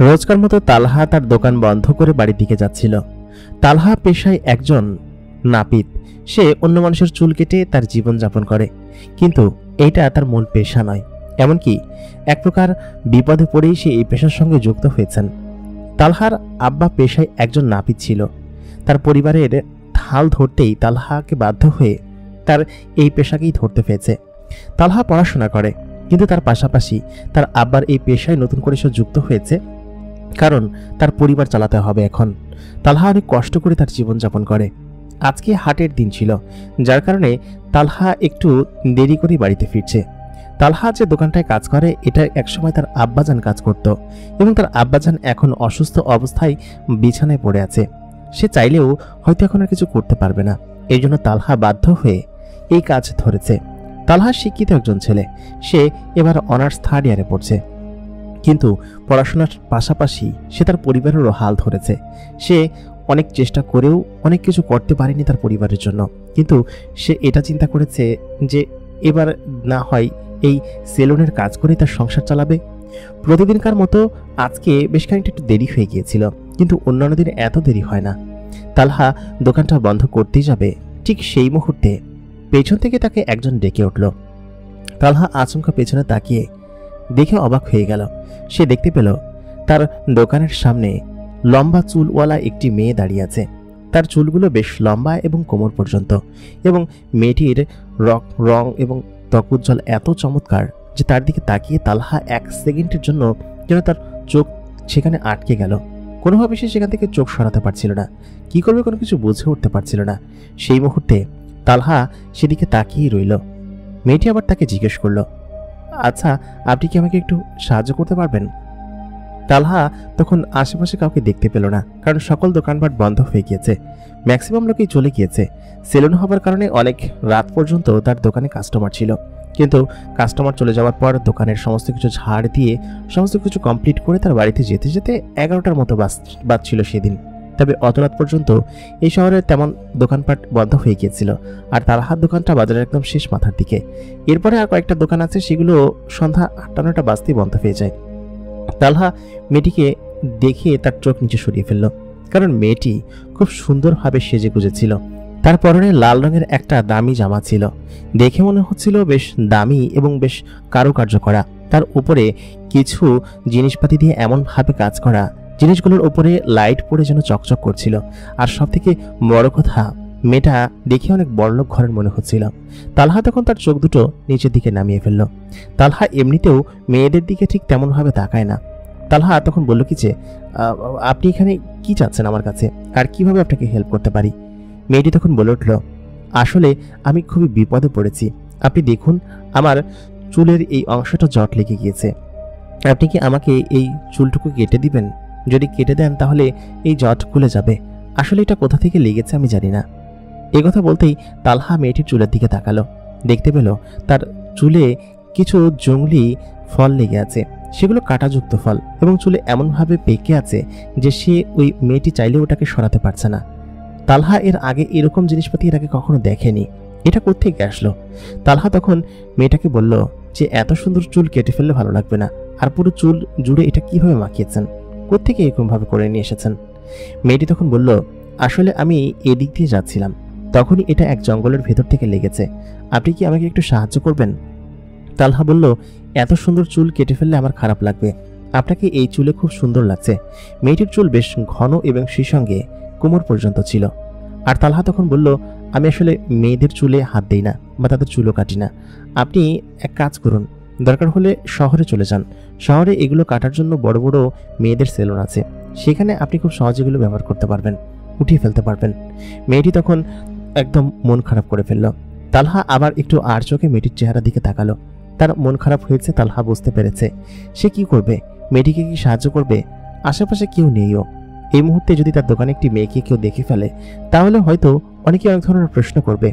রোজকার মতো তালহা তার দোকান বন্ধ করে বাড়ির দিকে যাচ্ছিল। তালহা পেশায় একজন নাপিত। সে অন্য মানুষের চুল কেটে তার জীবনযাপন করে, কিন্তু এইটা তার মূল পেশা নয়। এমনকি এক প্রকার বিপদে পড়েই সে এই পেশার সঙ্গে যুক্ত হয়েছেন। তালহার আব্বা পেশায় একজন নাপিত ছিল। তার পরিবারের হাল ধরতেই তালহাকে বাধ্য হয়ে তার এই পেশাকেই ধরতে হয়েছে। তালহা পড়াশোনা করে, কিন্তু তার পাশাপাশি তার আব্বার এই পেশায় নতুন করে সে যুক্ত হয়েছে, কারণ তার পরিবার চালাতে হবে। এখন তালহা অনেক কষ্ট করে তার জীবনযাপন করে। আজকে হাটের দিন ছিল, যার কারণে তালহা একটু দেরি করে বাড়িতে ফিরছে। তালহা যে দোকানটায় কাজ করে, এটা একসময় তার আব্বাজান কাজ করত, এবং তার আব্বাজান এখন অসুস্থ অবস্থায় বিছানায় পড়ে আছে। সে চাইলেও হয়তো এখন আর কিছু করতে পারবে না। এই জন্য তালহা বাধ্য হয়ে এই কাজ ধরেছে। তালহা শিক্ষিত একজন ছেলে। সে এবার অনার্স 3rd ইয়ারে পড়ছে, কিন্তু পড়াশোনার পাশাপাশি সে তার পরিবারেরও হাল ধরেছে। সে অনেক চেষ্টা করেও অনেক কিছু করতে পারেনি তার পরিবারের জন্য, কিন্তু সে এটা চিন্তা করেছে যে এবার না হয় এই সেলুনের কাজ করে তার সংসার চালাবে। প্রতিদিনকার মতো আজকে বেশ খানিকটা একটু দেরি হয়ে গিয়েছিল, কিন্তু অন্যান্য দিন এত দেরি হয় না। তালহা দোকানটা বন্ধ করতেই যাবে, ঠিক সেই মুহূর্তে পেছন থেকে তাকে একজন ডেকে উঠল। তালহা আচমকা পেছনে তাকিয়ে দেখে অবাক হয়ে গেল। সে দেখতে পেল তার দোকানের সামনে লম্বা চুলওয়ালা একটি মেয়ে দাঁড়িয়ে আছে। তার চুলগুলো বেশ লম্বা এবং কোমর পর্যন্ত, এবং মেয়েটির রং এবং ত্বকুজ্জ্বল এত চমৎকার যে তার দিকে তাকিয়ে তালহা 1 সেকেন্ডের জন্য যেন তার চোখ সেখানে আটকে গেল। কোনোভাবে সে সেখান থেকে চোখ সরাতে পারছিল না, কি করবে কোনো কিছু বুঝে উঠতে পারছিল না। সেই মুহূর্তে তালহা সেদিকে তাকিয়ে রইল। মেয়েটি আবার তাকে জিজ্ঞেস করল, আচ্ছা, আপনি কি আমাকে একটু সাহায্য করতে পারবেন? তালহা তখন আশেপাশে কাউকে দেখতে পেল না, কারণ সকল দোকানপাট বন্ধ হয়ে গিয়েছে। ম্যাক্সিমাম লোকেই চলে গিয়েছে। সেলুন হবার কারণে অনেক রাত পর্যন্ত তার দোকানে কাস্টমার ছিল, কিন্তু কাস্টমার চলে যাওয়ার পর দোকানের সমস্ত কিছু ঝাড় দিয়ে সমস্ত কিছু কমপ্লিট করে তার বাড়িতে যেতে যেতে 11টার মতো বাজছিল সেদিন। তবে অত রাত পর্যন্ত এই শহরে তেমন দোকানপাট বন্ধ হয়ে গিয়েছিল, আর তালহার দোকানটা বাজারের একদম শেষ মাথার দিকে। এরপরে আর কয়েকটা দোকান আছে, সেগুলো সন্ধ্যা 8টা-9টা বাজতেই বন্ধ হয়ে যায়। তালহা মেয়েটিকে দেখে তার চোখ নিচে সরিয়ে ফেলল, কারণ মেয়েটি খুব সুন্দরভাবে সেজে গুজেছিল। তার পরনে লাল রঙের একটা দামি জামা ছিল, দেখে মনে হচ্ছিল বেশ দামি এবং বেশ কারুকার্য করা। তার উপরে কিছু জিনিসপাতি দিয়ে এমনভাবে কাজ করা, জিনিসগুলোর উপরে লাইট পড়ে যেন চকচক করছিল। আর সব থেকে বড় কথা, মেয়েটা দেখে অনেক বড়লোক ঘরের মনে হচ্ছিল। তালহা তখন তার চোখ দুটো নিচের দিকে নামিয়ে ফেলল। তালহা এমনিতেও মেয়েদের দিকে ঠিক তেমনভাবে তাকায় না। তালহা তখন বলল কি যে, আপনি এখানে কি চাচ্ছেন আমার কাছে, আর কিভাবে আপনাকে হেল্প করতে পারি? মেয়েটি তখন বলে উঠল, আসলে আমি খুবই বিপদে পড়েছি। আপনি দেখুন, আমার চুলের এই অংশটা জট লেগে গিয়েছে। আপনি কি আমাকে এই চুলটুকু কেটে দিবেন? যদি কেটে দেন তাহলে এই জট খুলে যাবে। আসলে এটা কোথা থেকে লেগেছে আমি জানি না। এই কথা বলতেই তালহা মেয়েটির চুলের দিকে তাকালো। দেখতে পেল তার চুলে কিছু জংলি ফল লেগে আছে, সেগুলো কাঁটাযুক্ত ফল, এবং চুলে এমনভাবে পেকে আছে যে সে ওই মেয়েটি চাইলে ওটাকে সরাতে পারছে না। তালহা এর আগে এরকম জিনিসপাতি এর আগে কখনো দেখেনি। এটা কোত্থেকে আসলো? তালহা তখন মেয়েটাকে বলল যে, এত সুন্দর চুল কেটে ফেললে ভালো লাগবে না, আর পুরো চুল জুড়ে এটা কিভাবে মাখিয়েছেন, কোত্থেকে এরকম ভাবে করে নিয়ে এসেছেন? মেয়েটি তখন বলল, আসলে আমি এদিক দিয়ে যাচ্ছিলাম, তখনই এটা এক জঙ্গলের ভেতর থেকে লেগেছে। আপনি কি আমাকে একটু সাহায্য করবেন? তালহা বলল, এত সুন্দর চুল কেটে ফেললে আমার খারাপ লাগবে, আপনাকে এই চুলে খুব সুন্দর লাগছে। মেয়েটির চুল বেশ ঘন এবং সেই সঙ্গে কোমর পর্যন্ত ছিল। আর তালহা তখন বলল, আমি আসলে মেয়েদের চুলে হাত দেই না বা তাদের চুলও কাটি না। আপনি এক কাজ করুন, দরকার হলে শহরে চলে যান। শহরে এগুলো কাটার জন্য বড় বড় মেয়েদের সেলুন আছে, সেখানে আপনি খুব সহজে এগুলো ব্যবহার করতে পারবেন, উঠিয়ে ফেলতে পারবেন। মেয়েটি তখন একদম মন খারাপ করে ফেলল। তালহা আবার একটু আর চোখে মেয়েটির চেহারা দিকে তাকালো। তার মন খারাপ হয়েছে, তালহা বুঝতে পেরেছে। সে কি করবে? মেয়েটিকে কি সাহায্য করবে? আশেপাশে কেউ নেইও। এই মুহূর্তে যদি তার দোকানে একটি মেয়েকে কেউ দেখে ফেলে, তাহলে হয়তো অনেকে অনেক ধরনের প্রশ্ন করবে,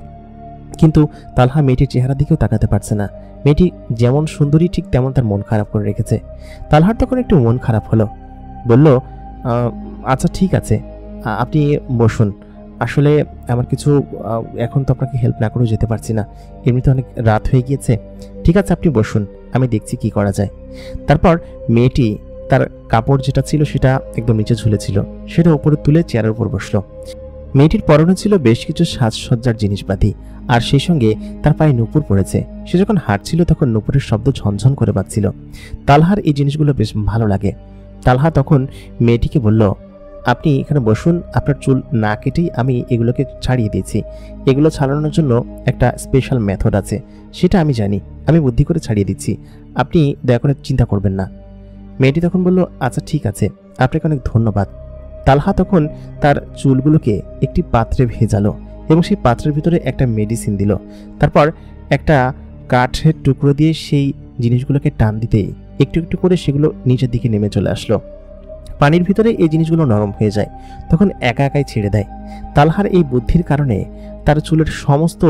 কিন্তু তালহা মেয়েটির চেহারা দিকেও তাকাতে পারছে না। মেয়েটি যেমন সুন্দরী ঠিক তেমন তার মন খারাপ করে রেখেছে। তালহার তখন একটু মন খারাপ হলো। বলল, আচ্ছা ঠিক আছে, আপনি বসুন। আসলে আমার কিছু এখন তো আপনাকে হেল্প না করেও যেতে পারছি না, এমনিতে অনেক রাত হয়ে গিয়েছে। ঠিক আছে, আপনি বসুন, আমি দেখছি কি করা যায়। তারপর মেয়েটি তার কাপড় যেটা ছিল সেটা একদম নিচে ঝুলেছিল, সেটা উপরে তুলে চেয়ারের উপর বসলো। মেয়েটির পরনে ছিল বেশ কিছু সাজসজ্জার জিনিসপাতি, আর সেই সঙ্গে তার পায়ে নূপুর পড়েছে। সে যখন হাঁটছিল তখন নূপুরের শব্দ ঝনঝন করে বাজছিল। তালহার এই জিনিসগুলো বেশ ভালো লাগে। তালহা তখন মেয়েটিকে বলল, আপনি এখানে বসুন, আপনার চুল না কেটেই আমি এগুলোকে ছাড়িয়ে দিয়েছি। এগুলো ছাড়ানোর জন্য একটা স্পেশাল মেথড আছে, সেটা আমি জানি, আমি বুদ্ধি করে ছাড়িয়ে দিচ্ছি, আপনি দয়া করে চিন্তা করবেন না। মেয়েটি তখন বলল, আচ্ছা ঠিক আছে, আপনাকে অনেক ধন্যবাদ। তালহা তখন তার চুলগুলোকে একটি পাত্রে ভেজালো এবং সেই পাত্রের ভিতরে একটা মেডিসিন দিল। তারপর একটা কাঠের টুকরো দিয়ে সেই জিনিসগুলোকে টান দিতেই একটু একটু করে সেগুলো নিচের দিকে নেমে চলে আসলো। পানির ভিতরে এই জিনিসগুলো নরম হয়ে যায়, তখন একা একাই ছেড়ে দেয়। তালহার এই বুদ্ধির কারণে তার চুলের সমস্ত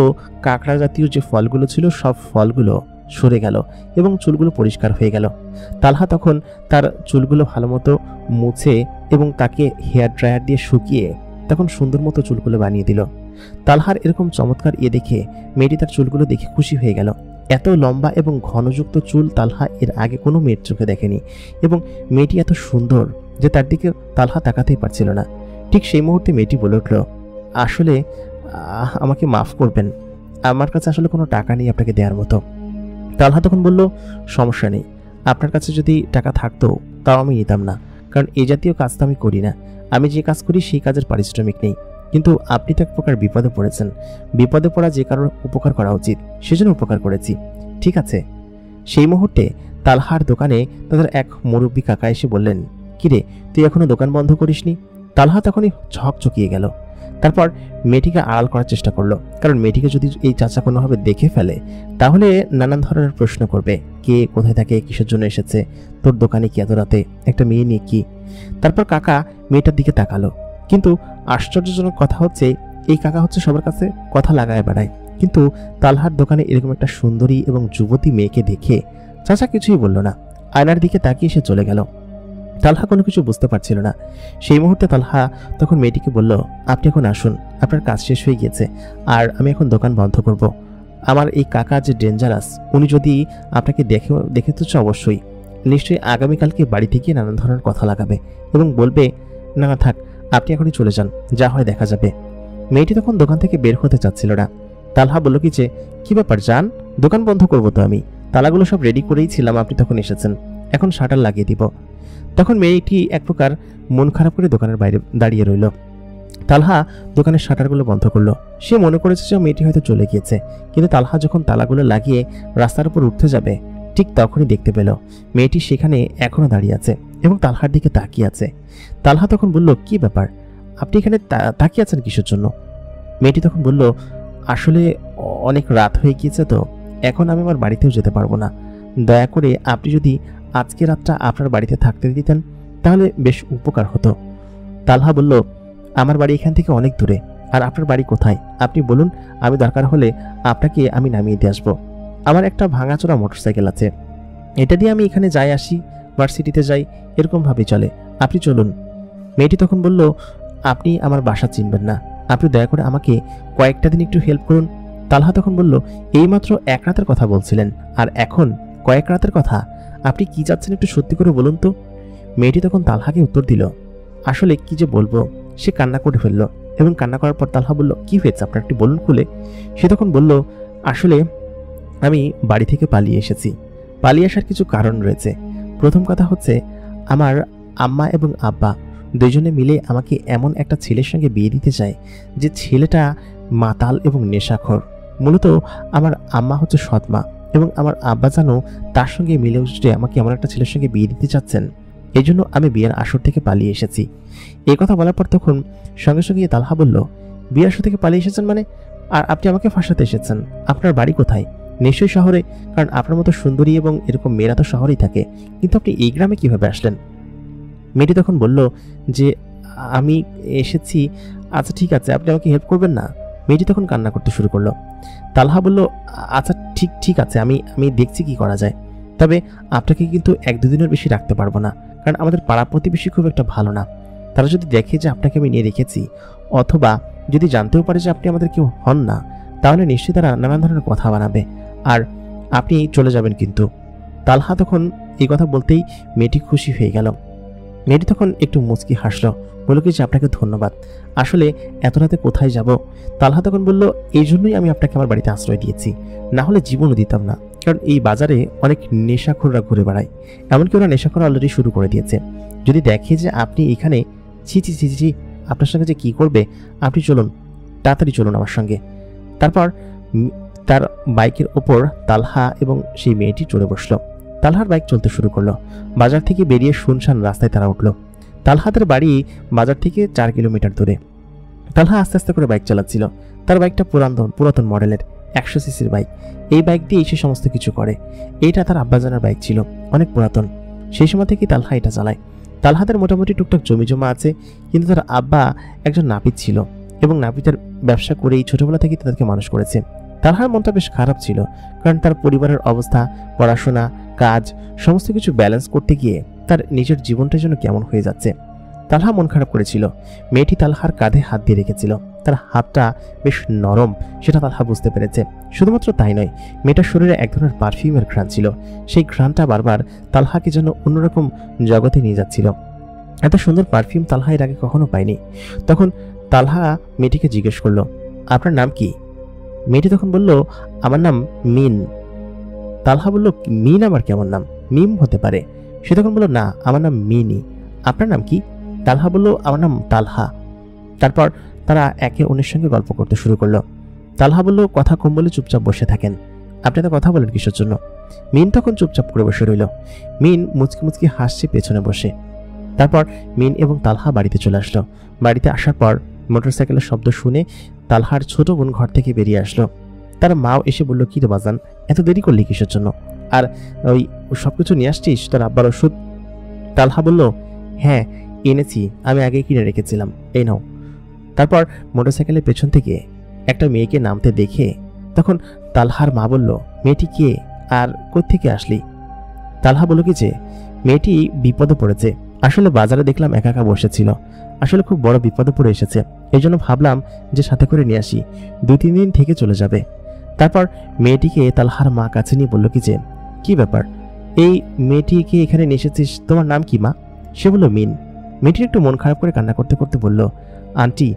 কাঁকড়া জাতীয় যে ফলগুলো ছিল সব ফলগুলো সরে গেল এবং চুলগুলো পরিষ্কার হয়ে গেল। তালহা তখন তার চুলগুলো ভালো মতো মুছে এবং তাকে হেয়ার ড্রায়ার দিয়ে শুকিয়ে তখন সুন্দর মতো চুলগুলো বানিয়ে দিল। তালহার এরকম চমৎকার দেখে মেয়েটি তার চুলগুলো দেখে খুশি হয়ে গেল। এত লম্বা এবং ঘনযুক্ত চুল তালহা এর আগে কোনো মেয়ের চোখে দেখেনি, এবং মেয়েটি এত সুন্দর যে তার দিকে তালহা তাকাতেই পারছিল না। ঠিক সেই মুহূর্তে মেয়েটি বলে উঠল, আসলে আমাকে মাফ করবেন, আমার কাছে আসলে কোনো টাকা নেই আপনাকে দেওয়ার মতো। তালহা তখন বলল, সমস্যা নেই, আপনার কাছে যদি টাকা থাকতো তাও আমি নিতাম না, কারণ এই জাতীয় কাজ তো আমি করি না। আমি যে কাজ করি সেই কাজের পারিশ্রমিক নেই, কিন্তু আপনি তো এক প্রকার বিপদে পড়েছেন, বিপদে পড়া যে কারোর উপকার করা উচিত, সেজন্য উপকার করেছি, ঠিক আছে। সেই মুহূর্তে তালহার দোকানে তাদের এক মুরব্বী কাকা এসে বললেন, কিরে তুই এখনো দোকান বন্ধ করিসনি? তালহা তখনই চকিয়ে গেল। তারপর মেয়েটিকে আড়াল করার চেষ্টা করলো, কারণ মেয়েটিকে যদি এই চাচা কোনোভাবে দেখে ফেলে তাহলে নানান ধরনের প্রশ্ন করবে, কে কোথায় থাকে, কিসের জন্য এসেছে, তোর দোকানে কি এত রাতে, একটা মেয়ে নিয়ে কি। তারপর কাকা মেয়েটার দিকে তাকালো, কিন্তু আশ্চর্যজনক কথা হচ্ছে এই কাকা হচ্ছে সবার কাছে কথা লাগায় বেড়ায়, কিন্তু তালহার দোকানে এরকম একটা সুন্দরী এবং যুবতী মেয়েকে দেখে চাচা কিছুই বলল না, আয়নার দিকে তাকিয়ে সে চলে গেল। তালহা কোনো কিছু বুঝতে পারছিল না। সেই মুহূর্তে তালহা তখন মেয়েটিকে বলল, আপনি এখন আসুন, আপনার কাজ শেষ হয়ে গিয়েছে, আর আমি এখন দোকান বন্ধ করব। আমার এই কাকা যে ডেঞ্জারাস, উনি যদি আপনাকে দেখে তো অবশ্যই নিশ্চয়ই আগামীকালকে বাড়িতে গিয়ে নানান ধরনের কথা লাগাবে এবং বলবে, না না থাক, আপনি এখনই চলে যান, যা হয় দেখা যাবে। মেয়েটি তখন দোকান থেকে বের হতে চাচ্ছিল না। তালহা বলল, কি ব্যাপার যান, দোকান বন্ধ করবো তো আমি, তালাগুলো সব রেডি করেই ছিলাম, আপনি তখন এসেছেন, এখন শাটার লাগিয়ে দিব। তখন মেয়েটি এক প্রকার মন খারাপ করে দোকানের বাইরে দাঁড়িয়ে রইল। তালহা দোকানের শাটারগুলো বন্ধ করলো। সে মনে করেছে যে মেয়েটি হয়তো চলে গিয়েছে, কিন্তু তালহা যখন তালাগুলো লাগিয়ে রাস্তার উপর উঠতে যাবে ঠিক তখনই দেখতে পেল মেয়েটি সেখানে এখনো দাঁড়িয়ে আছে এবং তালহার দিকে তাকিয়ে আছে। তালহা তখন বলল, কি ব্যাপার, আপনি এখানে তাকিয়ে আছেন কিসের জন্য? মেয়েটি তখন বলল, আসলে অনেক রাত হয়ে গিয়েছে তো, এখন আমি আমার বাড়িতেও যেতে পারবো না, দয়া করে আপনি যদি আজকে রাতটা আপনার বাড়িতে থাকতে দিতেন তাহলে বেশ উপকার হতো। তালহা বলল, আমার বাড়ি এখান থেকে অনেক দূরে, আর আপনার বাড়ি কোথায় আপনি বলুন, আমি দরকার হলে আপনাকে আমি নামিয়ে দিয়ে আসবো। আমার একটা ভাঙাচোরা মোটরসাইকেল আছে, এটা দিয়ে আমি এখানে যাই আসি, ভার্সিটিতে যাই, এরকমভাবে চলে, আপনি চলুন। মেয়েটি তখন বলল, আপনি আমার বাসা চিনবেন না, আপনি দয়া করে আমাকে কয়েকটা দিন একটু হেল্প করুন। তালহা তখন বলল, এইমাত্র এক রাতের কথা বলছিলেন, আর এখন কয়েক রাতের কথা, আপনি কি চাচ্ছেন একটু সত্যি করে বলুন তো। মেয়েটি তখন তালহাকে উত্তর দিল, আসলে কি যে বলবো। সে কান্না করে ফেলল এবং কান্না করার পর তালহা বলল, কি হয়েছে আপনার, একটু বলুন খুলে। সে তখন বলল, আসলে আমি বাড়ি থেকে পালিয়ে এসেছি, পালিয়ে আসার কিছু কারণ রয়েছে। প্রথম কথা হচ্ছে, আমার আম্মা এবং আব্বা দুজনে মিলে আমাকে এমন একটা ছেলের সঙ্গে বিয়ে দিতে চায় যে ছেলেটা মাতাল এবং নেশাখোর। মূলত আমার আম্মা হচ্ছে সৎমা এবং আমার আব্বা জানো তার সঙ্গে মিলে উঠে আমাকে এমন একটা ছেলের সঙ্গে বিয়ে দিতে চাচ্ছেন, এই জন্য আমি বিয়ের আসর থেকে পালিয়ে এসেছি। এই কথা বলার পর তখন সঙ্গে সঙ্গে তালহা বলল, বিয়ের আসর থেকে পালিয়ে এসেছেন মানে? আর আপনি আমাকে ফাঁসাতে এসেছেন, আপনার বাড়ি কোথায়? নিশ্চয়ই শহরে, কারণ আপনার মতো সুন্দরী এবং এরকম মেয়েরা তো শহরেই থাকে, কিন্তু আপনি এই গ্রামে কিভাবে আসলেন? মেয়েটি তখন বলল যে, আমি এসেছি। আচ্ছা ঠিক আছে, আপনি আমাকে হেল্প করবেন না? মেয়েটি তখন কান্না করতে শুরু করলো। তালহা বলল, আচ্ছা ঠিক আছে, আমি দেখছি কি করা যায়, তবে আপনাকে কিন্তু 1-2 দিনের বেশি রাখতে পারবো না, কারণ আমাদের পাড়া প্রতিবেশী খুব একটা ভালো না। তারা যদি দেখে যে আপনাকে আমি নিয়ে রেখেছি, অথবা যদি জানতেও পারে যে আপনি আমাদের কেউ হন না, তাহলে নিশ্চয়ই তারা নানান ধরনের কথা বানাবে, আর আপনি চলে যাবেন কিন্তু। তালহা তখন এই কথা বলতেই মেয়েটি খুশি হয়ে গেল। মেয়েটি তখন একটু মুচকি হাসলো, বলল কি যে আপনাকে ধন্যবাদ, আসলে এত রাতে কোথায় যাব। তালহা তখন বলল, এই জন্যই আমি আপনাকে আমার বাড়িতে আশ্রয় দিয়েছি, না হলে জীবনও দিতাম না। কারণ এই বাজারে অনেক নেশাখোররা ঘুরে বেড়ায়, এমনকি ওরা নেশাখোর অলরেডি শুরু করে দিয়েছে। যদি দেখে যে আপনি এখানে, ছি ছি ছি ছি, আপনার সঙ্গে যে কি করবে, আপনি চলুন, তাড়াতাড়ি চলুন আমার সঙ্গে। তারপর তার বাইকের ওপর তালহা এবং সেই মেয়েটি চড়ে বসলো। তালহার বাইক চলতে শুরু করলো। বাজার থেকে বেরিয়ে শুনশান রাস্তায় তারা উঠলো। তালহাদের বাড়ি বাজার থেকে 4 কিলোমিটার দূরে। তালহা আস্তে আস্তে করে বাইক চালাচ্ছিল। তার বাইকটা পুরাতন মডেলের 100 সিসির বাইক। এই বাইক দিয়ে সে সমস্ত কিছু করে। এইটা তার আব্বাজানের বাইক ছিল, অনেক পুরাতন। সেই সময় থেকেই তালহা এটা চালায়। তালহাদের মোটামুটি টুকটাক জমি জমা আছে, কিন্তু তার আব্বা একজন নাপিত ছিল এবং নাপিতের ব্যবসা করেই ছোটবেলা থেকেই তাদেরকে মানুষ করেছে। তালহার মনটা বেশ খারাপ ছিল, কারণ তার পরিবারের অবস্থা, পড়াশোনা, কাজ সমস্ত কিছু ব্যালেন্স করতে গিয়ে তার নিজের জীবনটা যেন কেমন হয়ে যাচ্ছে। তালহা মন খারাপ করেছিল। মেয়েটি তালহার কাঁধে হাত দিয়ে রেখেছিল। তার হাতটা বেশ নরম, সেটা তালহা বুঝতে পেরেছে। শুধুমাত্র তাই নয়, মেয়েটার শরীরে এক ধরনের পারফিউমের ঘ্রাণ ছিল। সেই ঘ্রাণটা বারবার তালহাকে যেন অন্যরকম জগতে নিয়ে যাচ্ছিল। এত সুন্দর পারফিউম তালহা এর আগে কখনো পায়নি। তখন তালহা মেয়েটিকে জিজ্ঞেস করলো, আপনার নাম কি? মেয়েটি তখন বলল, আমার নাম মিন। তালহা বলল, মিন আবার কেমন নাম? মিম হতে পারে। সে তখন বলল, না, আমার নাম মিনি। আপনার নাম কি? তালহা বলল, আমার নাম তালহা। তারপর তারা একে অন্যের সঙ্গে গল্প করতে শুরু করলো। তালহা বলল, কথা কম বলে চুপচাপ বসে থাকেন, আপনি তো কথা বলেন কিসের জন্য? মিন তখন চুপচাপ করে বসে রইল। মিন মুচকি মুচকি হাসছে পেছনে বসে। তারপর মিন এবং তালহা বাড়িতে চলে আসলো। বাড়িতে আসার পর মোটরসাইকেলের শব্দ শুনে তালহার ছোট বোন ঘর থেকে বেরিয়ে আসলো। তার মাও এসে বলল, কি রে বাজান, এত দেরি করলি কিসের জন্য? আর ওই সবকিছু নিয়ে আসছিস, তোর আব্বার ওষুধ? তালহা বলল, হ্যাঁ এনেছি, আমি আগে কিনে রেখেছিলাম, এই নাও। তারপর মোটরসাইকেলের পেছন থেকে একটা মেয়েকে নামতে দেখে তখন তালহার মা বলল, মেয়েটি কে আর কোত্থেকে আসলি? তালহা বলল কি যে মেয়েটি বিপদে পড়েছে, আসলে বাজারে দেখলাম একা একা বসেছিল, আসলে খুব বড় বিপদে পড়ে এসেছে, এই জন্য ভাবলাম যে সাথে করে নিয়ে আসি, 2-3 দিন থেকে চলে যাবে। তারপর মেয়েটিকে তালহার মা কাছে নিয়ে বলল কি যে, কি ব্যাপার, এই মেয়েটিকে এখানে নিয়ে এসেছিস, তোমার নাম কি মা? সে বলল, মিন। মেয়েটির একটু মন খারাপ করে কান্না করতে করতে বলল, আন্টি,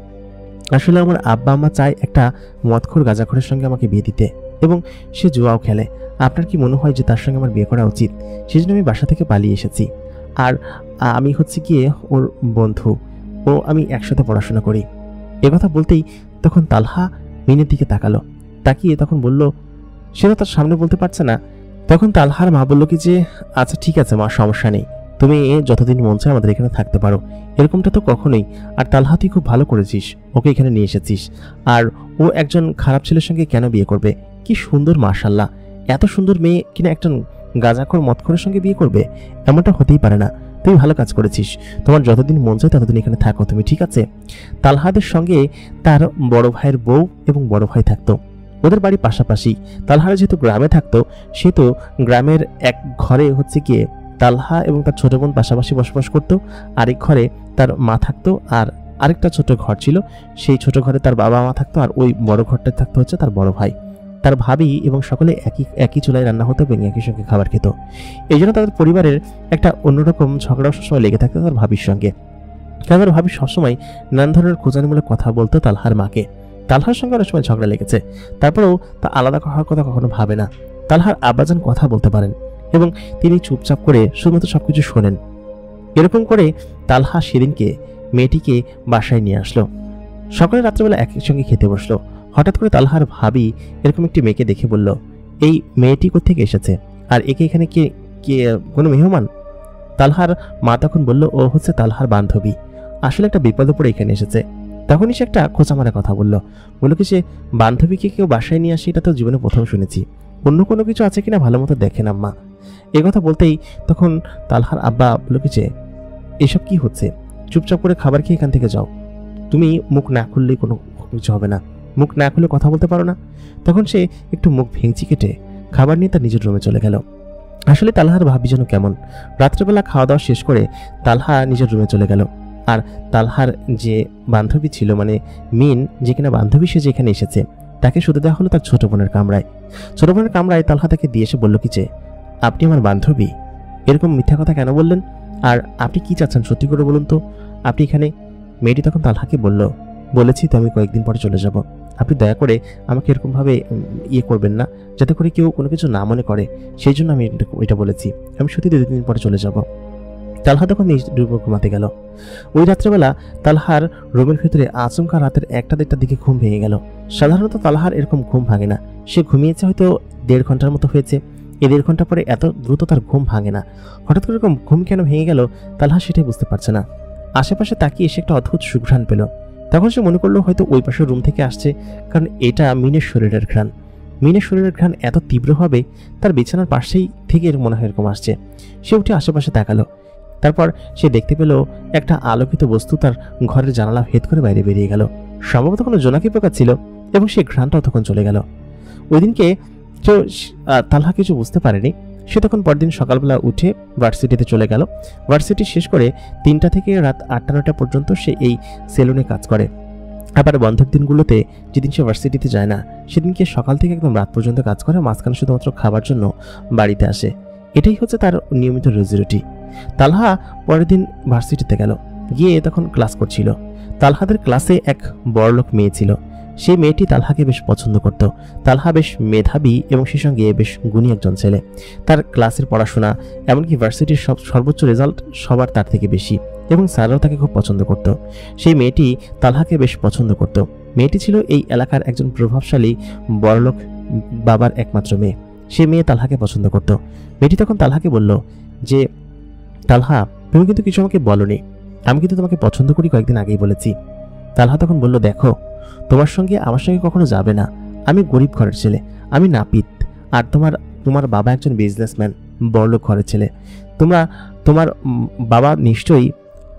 আসলে আমার আব্বা আম্মা চায় একটা মদখোর গাঁজাখোরের সঙ্গে আমাকে বিয়ে দিতে, এবং সে জুয়াও খেলে। আপনার কি মনে হয় যে তার সঙ্গে আমার বিয়ে করা উচিত? সেজন্য আমি বাসা থেকে পালিয়ে এসেছি। আর আমি হচ্ছে গিয়ে ওর বন্ধু, ও আমি একসাথে পড়াশোনা করি। কথা বলতেই তখন তালহা মিনের দিকে তাকালো। তাকিয়ে তখন বলল, সে তো তার সামনে বলতে পারছে না। তখন তালহার মা বলল কি যে, আচ্ছা ঠিক আছে মা, সমস্যা নেই, তুমি যতদিন মন চায় আমাদের এখানে থাকতে পারো, এরকমটা তো কখনোই। আর তালহা, তুই খুব ভালো করেছিস, ওকে এখানে নিয়ে এসেছিস। আর ও একজন খারাপ ছেলের সঙ্গে কেন বিয়ে করবে? কি সুন্দর, মাশাআল্লাহ, এত সুন্দর মেয়ে কিনা একজন গাঁজাখোর মদখোরের সঙ্গে বিয়ে করবে? এমনটা হতেই পারে না। তুই ভালো কাজ করেছিস, তোমার যতদিন মন চায় ততদিন এখানে থাকো তুমি, ঠিক আছে? তালহাদের সঙ্গে তার বড় ভাইয়ের বউ এবং বড় ভাই থাকতো। ওদের বাড়ি পাশাপাশি। তালহা যেহেতু গ্রামে থাকতো, সেহেতু গ্রামের এক ঘরে হচ্ছে গিয়ে তালহা এবং তার ছোট বোন পাশাপাশি বসবাস করতো। আরেক ঘরে তার মা থাকতো, আর আরেকটা ছোট ঘর ছিল, সেই ছোট ঘরে তার বাবা মা থাকতো, আর ওই বড় ঘরটা থাকতো হচ্ছে তার বড় ভাই, তার ভাবি, এবং সকলে একই চুলায় রান্না হতো এবং একই সঙ্গে খাবার খেত। এই জন্য তাদের পরিবারের একটা অন্যরকম ঝগড়া সবসময় লেগে থাকতো তার ভাবির সঙ্গে। কারণ তার ভাবি সবসময় নানান ধরনের খোঁজানিমূলক কথা বলতো তালহার মাকে। তালহার সঙ্গে অনেক সময় ঝগড়া লেগেছে, তারপরেও তা আলাদা হওয়ার কথা কখনো ভাবে না। তালহার আব্বাজান কথা বলতে পারেন এবং তিনি চুপচাপ করে শুধুমাত্র সবকিছু শোনেন। এরকম করে তালহা সেদিনকে মেয়েটিকে বাসায় নিয়ে আসলো। সকালে রাত্রেবেলা একই সঙ্গে খেতে বসলো। হঠাৎ করে তালহার ভাবি এরকম একটি মেয়েকে দেখে বলল, এই মেয়েটি কোত্থেকে এসেছে, আর একে এখানে কে কে কোনো মেহমান? তালহার মা তখন বলল, ও হচ্ছে তালহার বান্ধবী, আসলে একটা বিপদে পড়ে এখানে এসেছে। তখনই সে একটা খোঁচা মারা কথা বলল কি সে বান্ধবীকে কেউ বাসায় নিয়ে আসে, এটা তো জীবনে প্রথম শুনেছি, অন্য কোনো কিছু আছে কিনা ভালো মতো দেখেন আম্মা। কথা বলতেই তখন তালহার আব্বা বলল কি যে, এসব কি হচ্ছে, চুপচাপ করে খাবার খেয়ে এখান থেকে যাও, তুমি মুখ না খুললেই কোনো কিছু হবে না, মুখ না খুলে কথা বলতে পারো না? তখন সে একটু মুখ ভেঙচি কেটে খাবার নিয়ে তার নিজের রুমে চলে গেল। আসলে তালহার ভাবি যেন কেমন। রাত্রেবেলা খাওয়া দাওয়া শেষ করে তালহা নিজের রুমে চলে গেল। আর তালহার যে বান্ধবী ছিল, মানে মিন, যে কিনা বান্ধবী সে যেখানে এসেছে, তাকে শুতে দেওয়া হলো তার ছোট বোনের কামরায়। ছোট বোনের কামরায় তালহা তাকে দিয়ে এসে বলল কি যে, আপনি আমার বান্ধবী, এরকম মিথ্যা কথা কেন বললেন? আর আপনি কি চাচ্ছেন সত্যি করে বলুন তো, আপনি এখানে? মেয়েটি তখন তালহাকে বলল, বলেছি তো আমি কয়েকদিন পরে চলে যাব, আপনি দয়া করে আমাকে এরকমভাবে ইয়ে করবেন না, যাতে করে কেউ কোনো কিছু না মনে করে, সেই জন্য আমি এটা বলেছি। আমি সত্যি 2-3 দিন পরে চলে যাব। তালহা তখন রুমে ঘুমাতে গেল। ওই রাত্রেবেলা তালহার রুমের ভিতরে আচমকা রাতের 1টা-1:30টার দিকে ঘুম ভেঙে গেল। সাধারণত তালহার এরকম ঘুম ভাঙে না, সে ঘুমিয়েছে হয়তো 1.5 ঘন্টার মতো হয়েছে। এই 1.5 ঘন্টা পরে এত দ্রুত তার ঘুম ভাঙে না। হঠাৎ করে এরকম ঘুম কেন ভেঙে গেল তালহা সেটাই বুঝতে পারছে না। আশেপাশে তাকিয়ে সে একটা অদ্ভুত সুঘ্রাণ পেল। তখন সে মনে করলো হয়তো ওই পাশের রুম থেকে আসছে, কারণ এটা মিনের শরীরের ঘ্রাণ। মিনের শরীরের ঘ্রাণ এত তীব্র হবে তার বিছানার পাশেই থেকে মনে হয় এরকম আসছে। সে উঠে আশেপাশে তাকালো। তারপর সে দেখতে পেল একটা আলোকিত বস্তু তার ঘরের জানালা ভেদ করে বাইরে বেরিয়ে গেল। সম্ভবত কোনো জোনাকি পোকা ছিল এবং সেই ঘ্রাণটাও তখন চলে গেল। ওই দিনকে তালহা কিছু বুঝতে পারেনি। সে তখন পরদিন সকালবেলা উঠে ভার্সিটিতে চলে গেল। ভার্সিটি শেষ করে 3টা থেকে রাত 8টা-9টা পর্যন্ত সে এই সেলুনে কাজ করে। আবার বন্ধের দিনগুলোতে যেদিন সে ভার্সিটিতে যায় না, সেদিনকে সকাল থেকে একদম রাত পর্যন্ত কাজ করে, মাঝখানে শুধুমাত্র খাবার জন্য বাড়িতে আসে। এটাই হচ্ছে তার নিয়মিত রুজি-রুটি। তালহা পরের দিন ভার্সিটিতে গেল, গিয়ে তখন ক্লাস করছিল। তালহাদের ক্লাসে এক বড়লোক মেয়ে ছিল। সেই মেয়েটি তালহাকে বেশ পছন্দ করত। তালহা বেশ মেধাবী এবং সেই সঙ্গে বেশ গুণী একজন ছেলে। তার ক্লাসের পড়াশোনা, এমনকি ভার্সিটির সর্বোচ্চ রেজাল্ট সবার তার থেকে বেশি, এবং স্যাররাও তাকে খুব পছন্দ করত। সেই মেয়েটি তালহাকে বেশ পছন্দ করত। মেয়েটি ছিল এই এলাকার একজন প্রভাবশালী বড়লোক বাবার একমাত্র মেয়ে। সে মেয়ে তালহাকে পছন্দ করত। মেয়েটি তখন তালহাকে বলল যে, তালহা, তুমি কিন্তু কিছু আমাকে বলনি, আমি কিন্তু তোমাকে পছন্দ করি কয়েকদিন আগেই বলেছি। তালহা তখন বলল, দেখো, তোমার সঙ্গে আমার সঙ্গে কখনো যাবে না। আমি গরিব ঘরের ছেলে, আমি নাপিত, আর তোমার বাবা একজন বিজনেসম্যান, বড়লোক ঘরের ছেলে। তোমার বাবা নিশ্চয়ই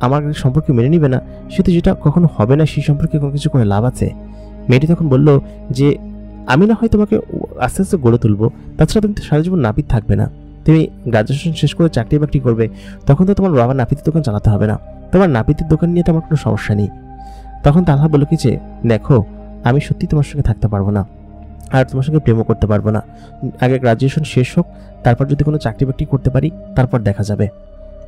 আমার সম্পর্কে মেনে নিবে না, সেটা যেটা কখনো হবে না সেই সম্পর্কে কোনো কিছু করে লাভ আছে? মেয়েটি তখন বলল যে, আমি না হয় তোমাকে আস্তে আস্তে গড়ে তুলবো, তাছাড়া তুমি তো সারা জীবন নাপিত থাকবে না। তুমি গ্রাজুয়েশন শেষ করে চাকরি বাকরি করবে, তখন তো তোমার বাবার নাপিতের দোকান চালাতে হবে না। তোমার নাপিতের দোকান নিয়ে তো আমার কোনো সমস্যা নেই। তখন তালহা বলল কি যে, দেখো, আমি সত্যি তোমার সঙ্গে থাকতে পারবো না, আর তোমার সঙ্গে প্রেমও করতে পারবো না। আগে গ্রাজুয়েশন শেষ হোক, তারপর যদি কোনো চাকরি বাকরি করতে পারি তারপর দেখা যাবে।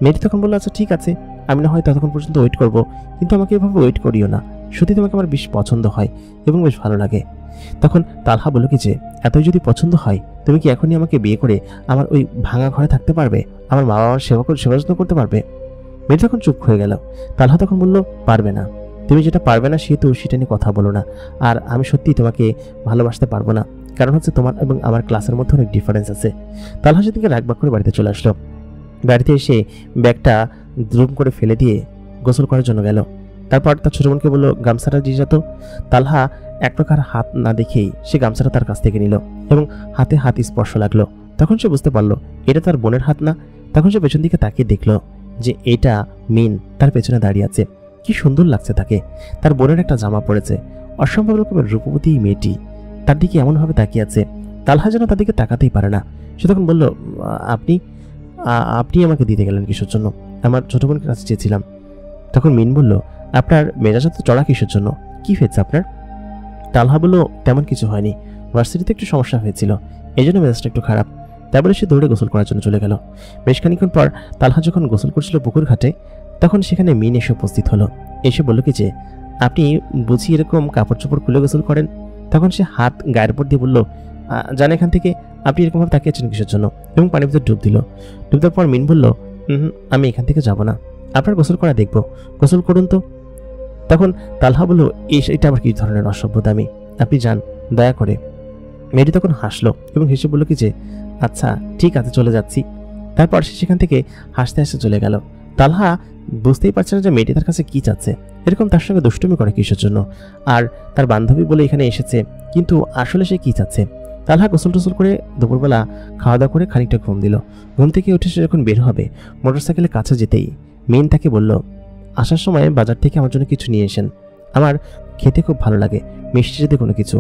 মেয়েটি তখন বললো, আচ্ছা ঠিক আছে, আমি না হয় ততক্ষণ পর্যন্ত ওয়েট করব, কিন্তু আমাকে এভাবে ওয়েট করিও না। সত্যি তোমাকে আমার বেশ পছন্দ হয় এবং বেশ ভালো লাগে। তখন তালহা বলল কি যে, এতই যদি পছন্দ হয়, তুমি কি এখনই আমাকে বিয়ে করে আমার ওই ভাঙা ঘরে থাকতে পারবে? আমার মা বাবার সেবা যত্ন করতে পারবে? মেয়েটি তখন চুপ হয়ে গেল। তালহা তখন বলল, পারবে না। তুমি যেটা পারবে না সেটা নিয়ে কথা বলো না। আর আমি সত্যিই তোমাকে ভালোবাসতে পারবো না, কারণ হচ্ছে তোমার এবং আমার ক্লাসের মধ্যে অনেক ডিফারেন্স আছে। তালহা সেদিকে রাগবাগ করে বাড়িতে চলে আসলো। বাড়িতে এসে ব্যাগটা দ্রুম করে ফেলে দিয়ে গোসল করার জন্য গেল। তারপর তার ছোট বোনকে বলল, গামছাটা দিয়ে যেত। তালহা এক প্রকার হাত না দেখেই সে গামছাটা তার কাছ থেকে নিল এবং হাতে হাত স্পর্শ লাগলো। তখন সে বুঝতে পারলো এটা তার বোনের হাত না। তখন সে পেছন দিকে তাকিয়ে দেখলো যে এটা মিন তার পেছনে দাঁড়িয়ে আছে। কি সুন্দর লাগছে তাকে। তার বোনের একটা জামা পড়েছে। অসম্ভব রকমের রূপবতী এই মেয়েটি তার দিকে এমনভাবে তাকিয়ে আছে, তালহা যেন তার দিকে তাকাতেই পারে না। সে তখন বলল, আপনি আমাকে দিতে গেলেন কিসের জন্য? আমার ছোট বোনকে কাছে চেয়েছিলাম। তখন মিন বলল, আপনার মেজাজ তো চড়া কিসের জন্য? কি হয়েছে আপনার? তালহা বলল, তেমন কিছু হয়নি, ভার্সিটিতে একটু সমস্যা হয়েছিল, এই জন্য মেজাজটা একটু খারাপ। তারপরে সে দৌড়ে গোসল করার জন্য চলে গেল। বেশ খানিক্ষণ পর তালহা যখন গোসল করছিল পুকুর ঘাটে, তখন সেখানে মিন এসে উপস্থিত হলো। এসে বলল কি যে, আপনি বুঝি এরকম কাপড় চোপড় খুলে গোসল করেন? তখন সে হাত গায়ের উপর দিয়ে বলল, জান এখান থেকে, আপনি এরকমভাবে তাকিয়েছেন কিসের জন্য? এবং পানির ভিতরে ডুব দিল। ডুব দেওয়ার পর মিন বলল, আমি এখান থেকে যাব না, আপনার গোসল করা দেখব, গোসল করুন তো। তখন তালহা বলল, এটা আবার কি ধরনের অসভ্যতামি, আপনি যান দয়া করে। মেয়েটি তখন হাসলো এবং হেসে বলল কি যে, আচ্ছা ঠিক আছে, চলে যাচ্ছি। তারপর সে সেখান থেকে হাসতে হাসতে চলে গেল। তালহা বুঝতেই পারছে না যে মেয়েটি তার কাছে কি চাচ্ছে, এরকম তার সঙ্গে দুষ্টুমি করে কিসের জন্য, আর তার বান্ধবী বলে এখানে এসেছে, কিন্তু আসলে সে কি চাচ্ছে। তালহা গোসল টোসল করে দুপুরবেলা খাওয়া দাওয়া করে খানিকটা ঘুম দিল। ঘুম থেকে উঠে সে যখন বের হবে, মোটরসাইকেলের কাছে যেতেই মেন তাকে বলল, আসার সময় বাজার থেকে আমার জন্য কিছু নিয়ে এসেন, আমার খেতে খুব ভালো লাগে, মিষ্টি যদি কোনো কিছু।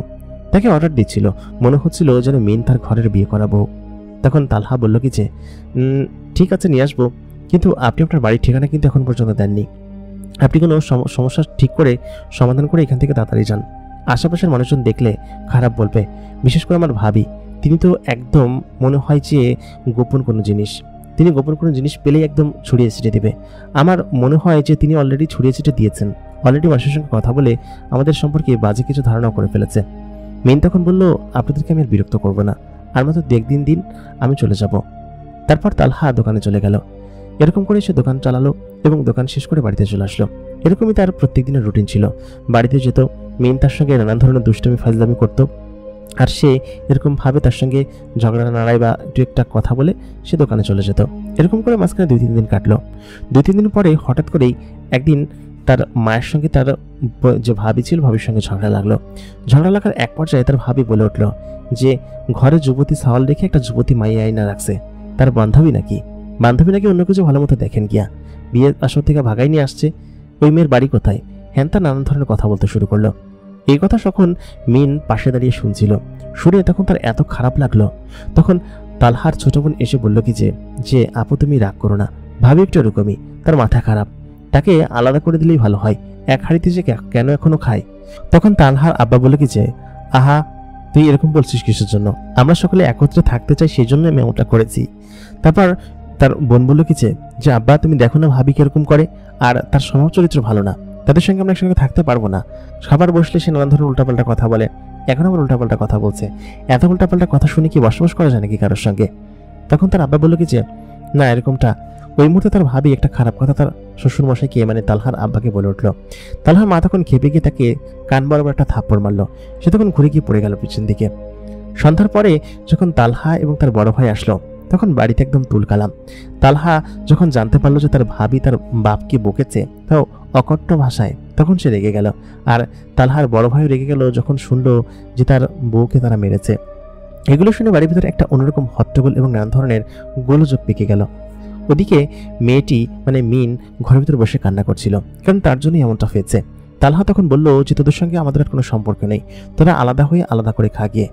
তাকে অর্ডার দিচ্ছিল, মনে হচ্ছিল যেন মেন তার ঘরের বিয়ে করাবো। তখন তালহা বলল কি যে, ঠিক আছে নিয়ে আসবো, কিন্তু আপনি আপনার বাড়ির ঠিকানা কিন্তু এখন পর্যন্ত দেননি। আপনি কোনো সমস্যা ঠিক করে সমাধান করে এখান থেকে তাড়াতাড়ি যান, আশেপাশের মানুষজন দেখলে খারাপ বলবে, বিশেষ করে আমার ভাবি, তিনি তো একদম মনে হয় যে গোপন কোনো জিনিস, তিনি গোপন কোনো জিনিস পেলেই একদম ছড়িয়ে ছিটিয়ে দেবে। আমার মনে হয় যে তিনি অলরেডি ছড়িয়ে ছিটিয়ে দিয়েছেন, অলরেডি মানুষের সঙ্গে কথা বলে আমাদের সম্পর্কে বাজে কিছু ধারণাও করে ফেলেছে। মিন তখন বলল, আপনাদেরকে আমি আর বিরক্ত করব না, আর মাত্র দিন আমি চলে যাব। তারপর তালহা দোকানে চলে গেল। এরকম করে সে দোকান চালালো এবং দোকান শেষ করে বাড়িতে চলে আসলো। এরকমই তার প্রত্যেক দিনের রুটিন ছিল। বাড়িতে যেত, মিন তার সঙ্গে নানান ধরনের দুষ্টামি ফাজলামি করতো, আর সে এরকমভাবে তার সঙ্গে ঝগড়া নাড়াই বা দু একটা কথা বলে সে দোকানে চলে যেত। এরকম করে মাঝখানে 2-3 দিন কাটলো। 2-3 দিন পরে হঠাৎ করেই একদিন তার মায়ের সঙ্গে তার যে ভাবি ছিল, ভাবির সঙ্গে ঝগড়া লাগলো। ঝগড়া লাগার এক পর্যায়ে তার ভাবি বলে উঠলো যে ঘরে যুবতী সাওয়াল রেখে একটা যুবতী মাইয়া আইনা রাখছে, তার বান্ধবী নাকি অন্য কিছু ভালো মতো দেখেন গিয়া, বিয়ের আসর থেকে ভাগাই নিয়ে আসছে, ওই মেয়ের বাড়ি কোথায়, হ্যান তা নানান ধরনের কথা বলতে শুরু করলো। এই কথা যখন মিন পাশে দাঁড়িয়ে শুনছিল, শুনে তখন তার এত খারাপ লাগলো। তখন তালহার ছোট বোন এসে বলল কি যে আপু তুমি রাগ করো না, ভাবি একটু এরকমই, তার মাথা খারাপ, তাকে আলাদা করে দিলেই ভালো হয়, এক হাড়িতে যে কেন এখনো খায়। তখন তালহার আব্বা বলে কি যে আহা তুই এরকম বলছিস কিসের জন্য, আমরা সকলে একত্রে থাকতে চাই, সেই জন্য আমি ওটা করেছি। তারপর তার বোন বলল কি যে আব্বা তুমি দেখো না ভাবি কিরকম করে, আর তার স্বভাব চরিত্র ভালো না, তাদের সঙ্গে আমরা একসঙ্গে থাকতে পারবো না, খাবার বসলে সে নানান ধরনের উল্টাপাল্টা কথা বলে, এখন আবার উল্টাপাল্টা কথা বলছে, এত উল্টাপাল্টা কথা শুনে কি বসবাস করা যায় নাকি কারোর সঙ্গে। তখন তার আব্বা বলল কি যে না এরকমটা। ওই মুহূর্তে তার ভাবি একটা খারাপ কথা তার শ্বশুর মশাইকে মানে তালহার আব্বাকে বলে উঠল। তালহার মা তখন খেপে গিয়ে তাকে কান বরাবর একটা থাপ্পড় মারলো। সে তখন ঘুরে গিয়ে পড়ে গেল পিছন দিকে। সন্ধ্যার পরে যখন তালহা এবং তার বড় ভাই আসলো, তখন বাড়িতে একদম তুলকালাম। তালহা যখন জানতে পারলো যে তার ভাবি তার বাপকে বকেছে, তাও অকট্ট ভাষায়, তখন সে রেগে গেল। আর তালহার বড় ভাইও রেগে গেল যখন শুনলো যে তার বউকে তারা মেরেছে। এগুলো শুনে বাড়ির ভিতরে একটা অন্যরকম হট্টগোল এবং নানান ধরনের গোলযোগ পেকে গেল। ওদিকে মেয়েটি মানে মিন ঘরের ভিতরে বসে কান্না করছিল, কারণ তার জন্যই এমনটা হয়েছে। তালহা তখন বলল যে তোদের সঙ্গে আমাদের আর কোনো সম্পর্ক নেই, তোরা আলাদা হয়ে আলাদা করে খা গিয়ে।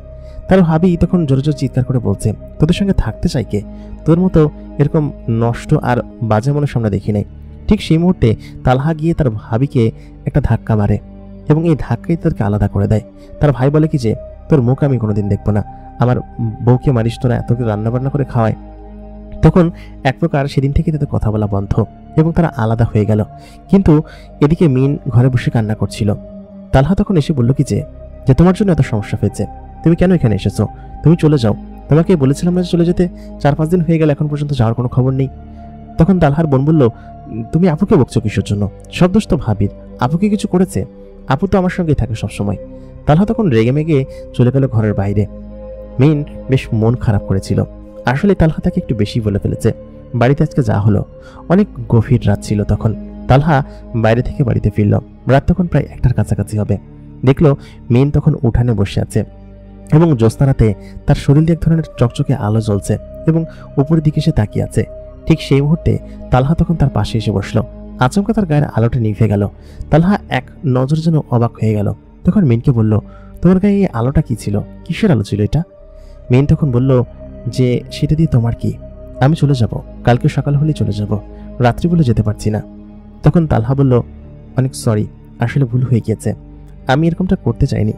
তার ভাবি তখন জোরে জোরে চিৎকার করে বলছে তোদের সঙ্গে থাকতে চাই কে, তোর মতো এরকম নষ্ট আর বাজে মনের সামনে দেখি নাই। ঠিক সেই মুহূর্তে তালহা গিয়ে তার ভাবিকে একটা ধাক্কা মারে এবং এই ধাক্কাই তাদেরকে আলাদা করে দেয়। তার ভাই বলে কি যে তোর মুখ আমি কোনোদিন দেখবো না, আমার বউকে মারিস, তোরা এত রান্নাবান্না করে খাওয়ায়। তখন এক প্রকার সেদিন থেকে তাদের কথা বলা বন্ধ এবং তারা আলাদা হয়ে গেল। কিন্তু এদিকে মিন ঘরে বসে কান্না করছিল। তালহা তখন এসে বলল কি যে তোমার জন্য এত সমস্যা হয়েছে, তুমি কেন এখানে এসেছো, তুমি চলে যাও, তোমাকে বলেছিলাম না চলে যেতে, 4-5 দিন হয়ে গেল এখন পর্যন্ত যাওয়ার কোনো খবর নেই। তখন তালহার বোন বলল তুমি আপুকে বকছো কিসের জন্য, সব দোষ তো ভাবির, আপুকে কিছু করেছে, আপু তো আমার সঙ্গেই থাকে সবসময়। তালহা তখন রেগে মেগে চলে গেল ঘরের বাইরে। মিন বেশ মন খারাপ করেছিল, আসলে তালহা তাকে একটু বেশি বলে ফেলেছে। বাড়িতে আজকে যা হলো, অনেক গভীর রাত ছিল তখন। তালহা বাইরে থেকে বাড়িতে ফিরল, রাত তখন প্রায় 1টার কাছাকাছি হবে। দেখলো মিন তখন উঠানে বসে আছে এবং জ্যোৎস্নারাতে তার শরীর দিয়ে এক ধরনের চকচকে আলো জ্বলছে এবং উপরের দিকে সে তাকিয়ে আছে। ঠিক সেই মুহূর্তে তালহা তখন তার পাশে এসে বসলো। আচমকা তার গায়ের আলোটা নিভে গেল। তালহা এক নজর যেন অবাক হয়ে গেল। তখন মিনকে বলল তোমার গায়ে এই আলোটা কি ছিল, কিসের আলো ছিল এটা? মিন তখন বলল যে সেটা দিয়ে তোমার কি, আমি চলে যাব, কালকে সকাল হলেই চলে যাব, রাত্রি বলে যেতে পারছি না। তখন তালহা বলল অনেক সরি, আসলে ভুল হয়ে গিয়েছে, আমি এরকমটা করতে চাইনি,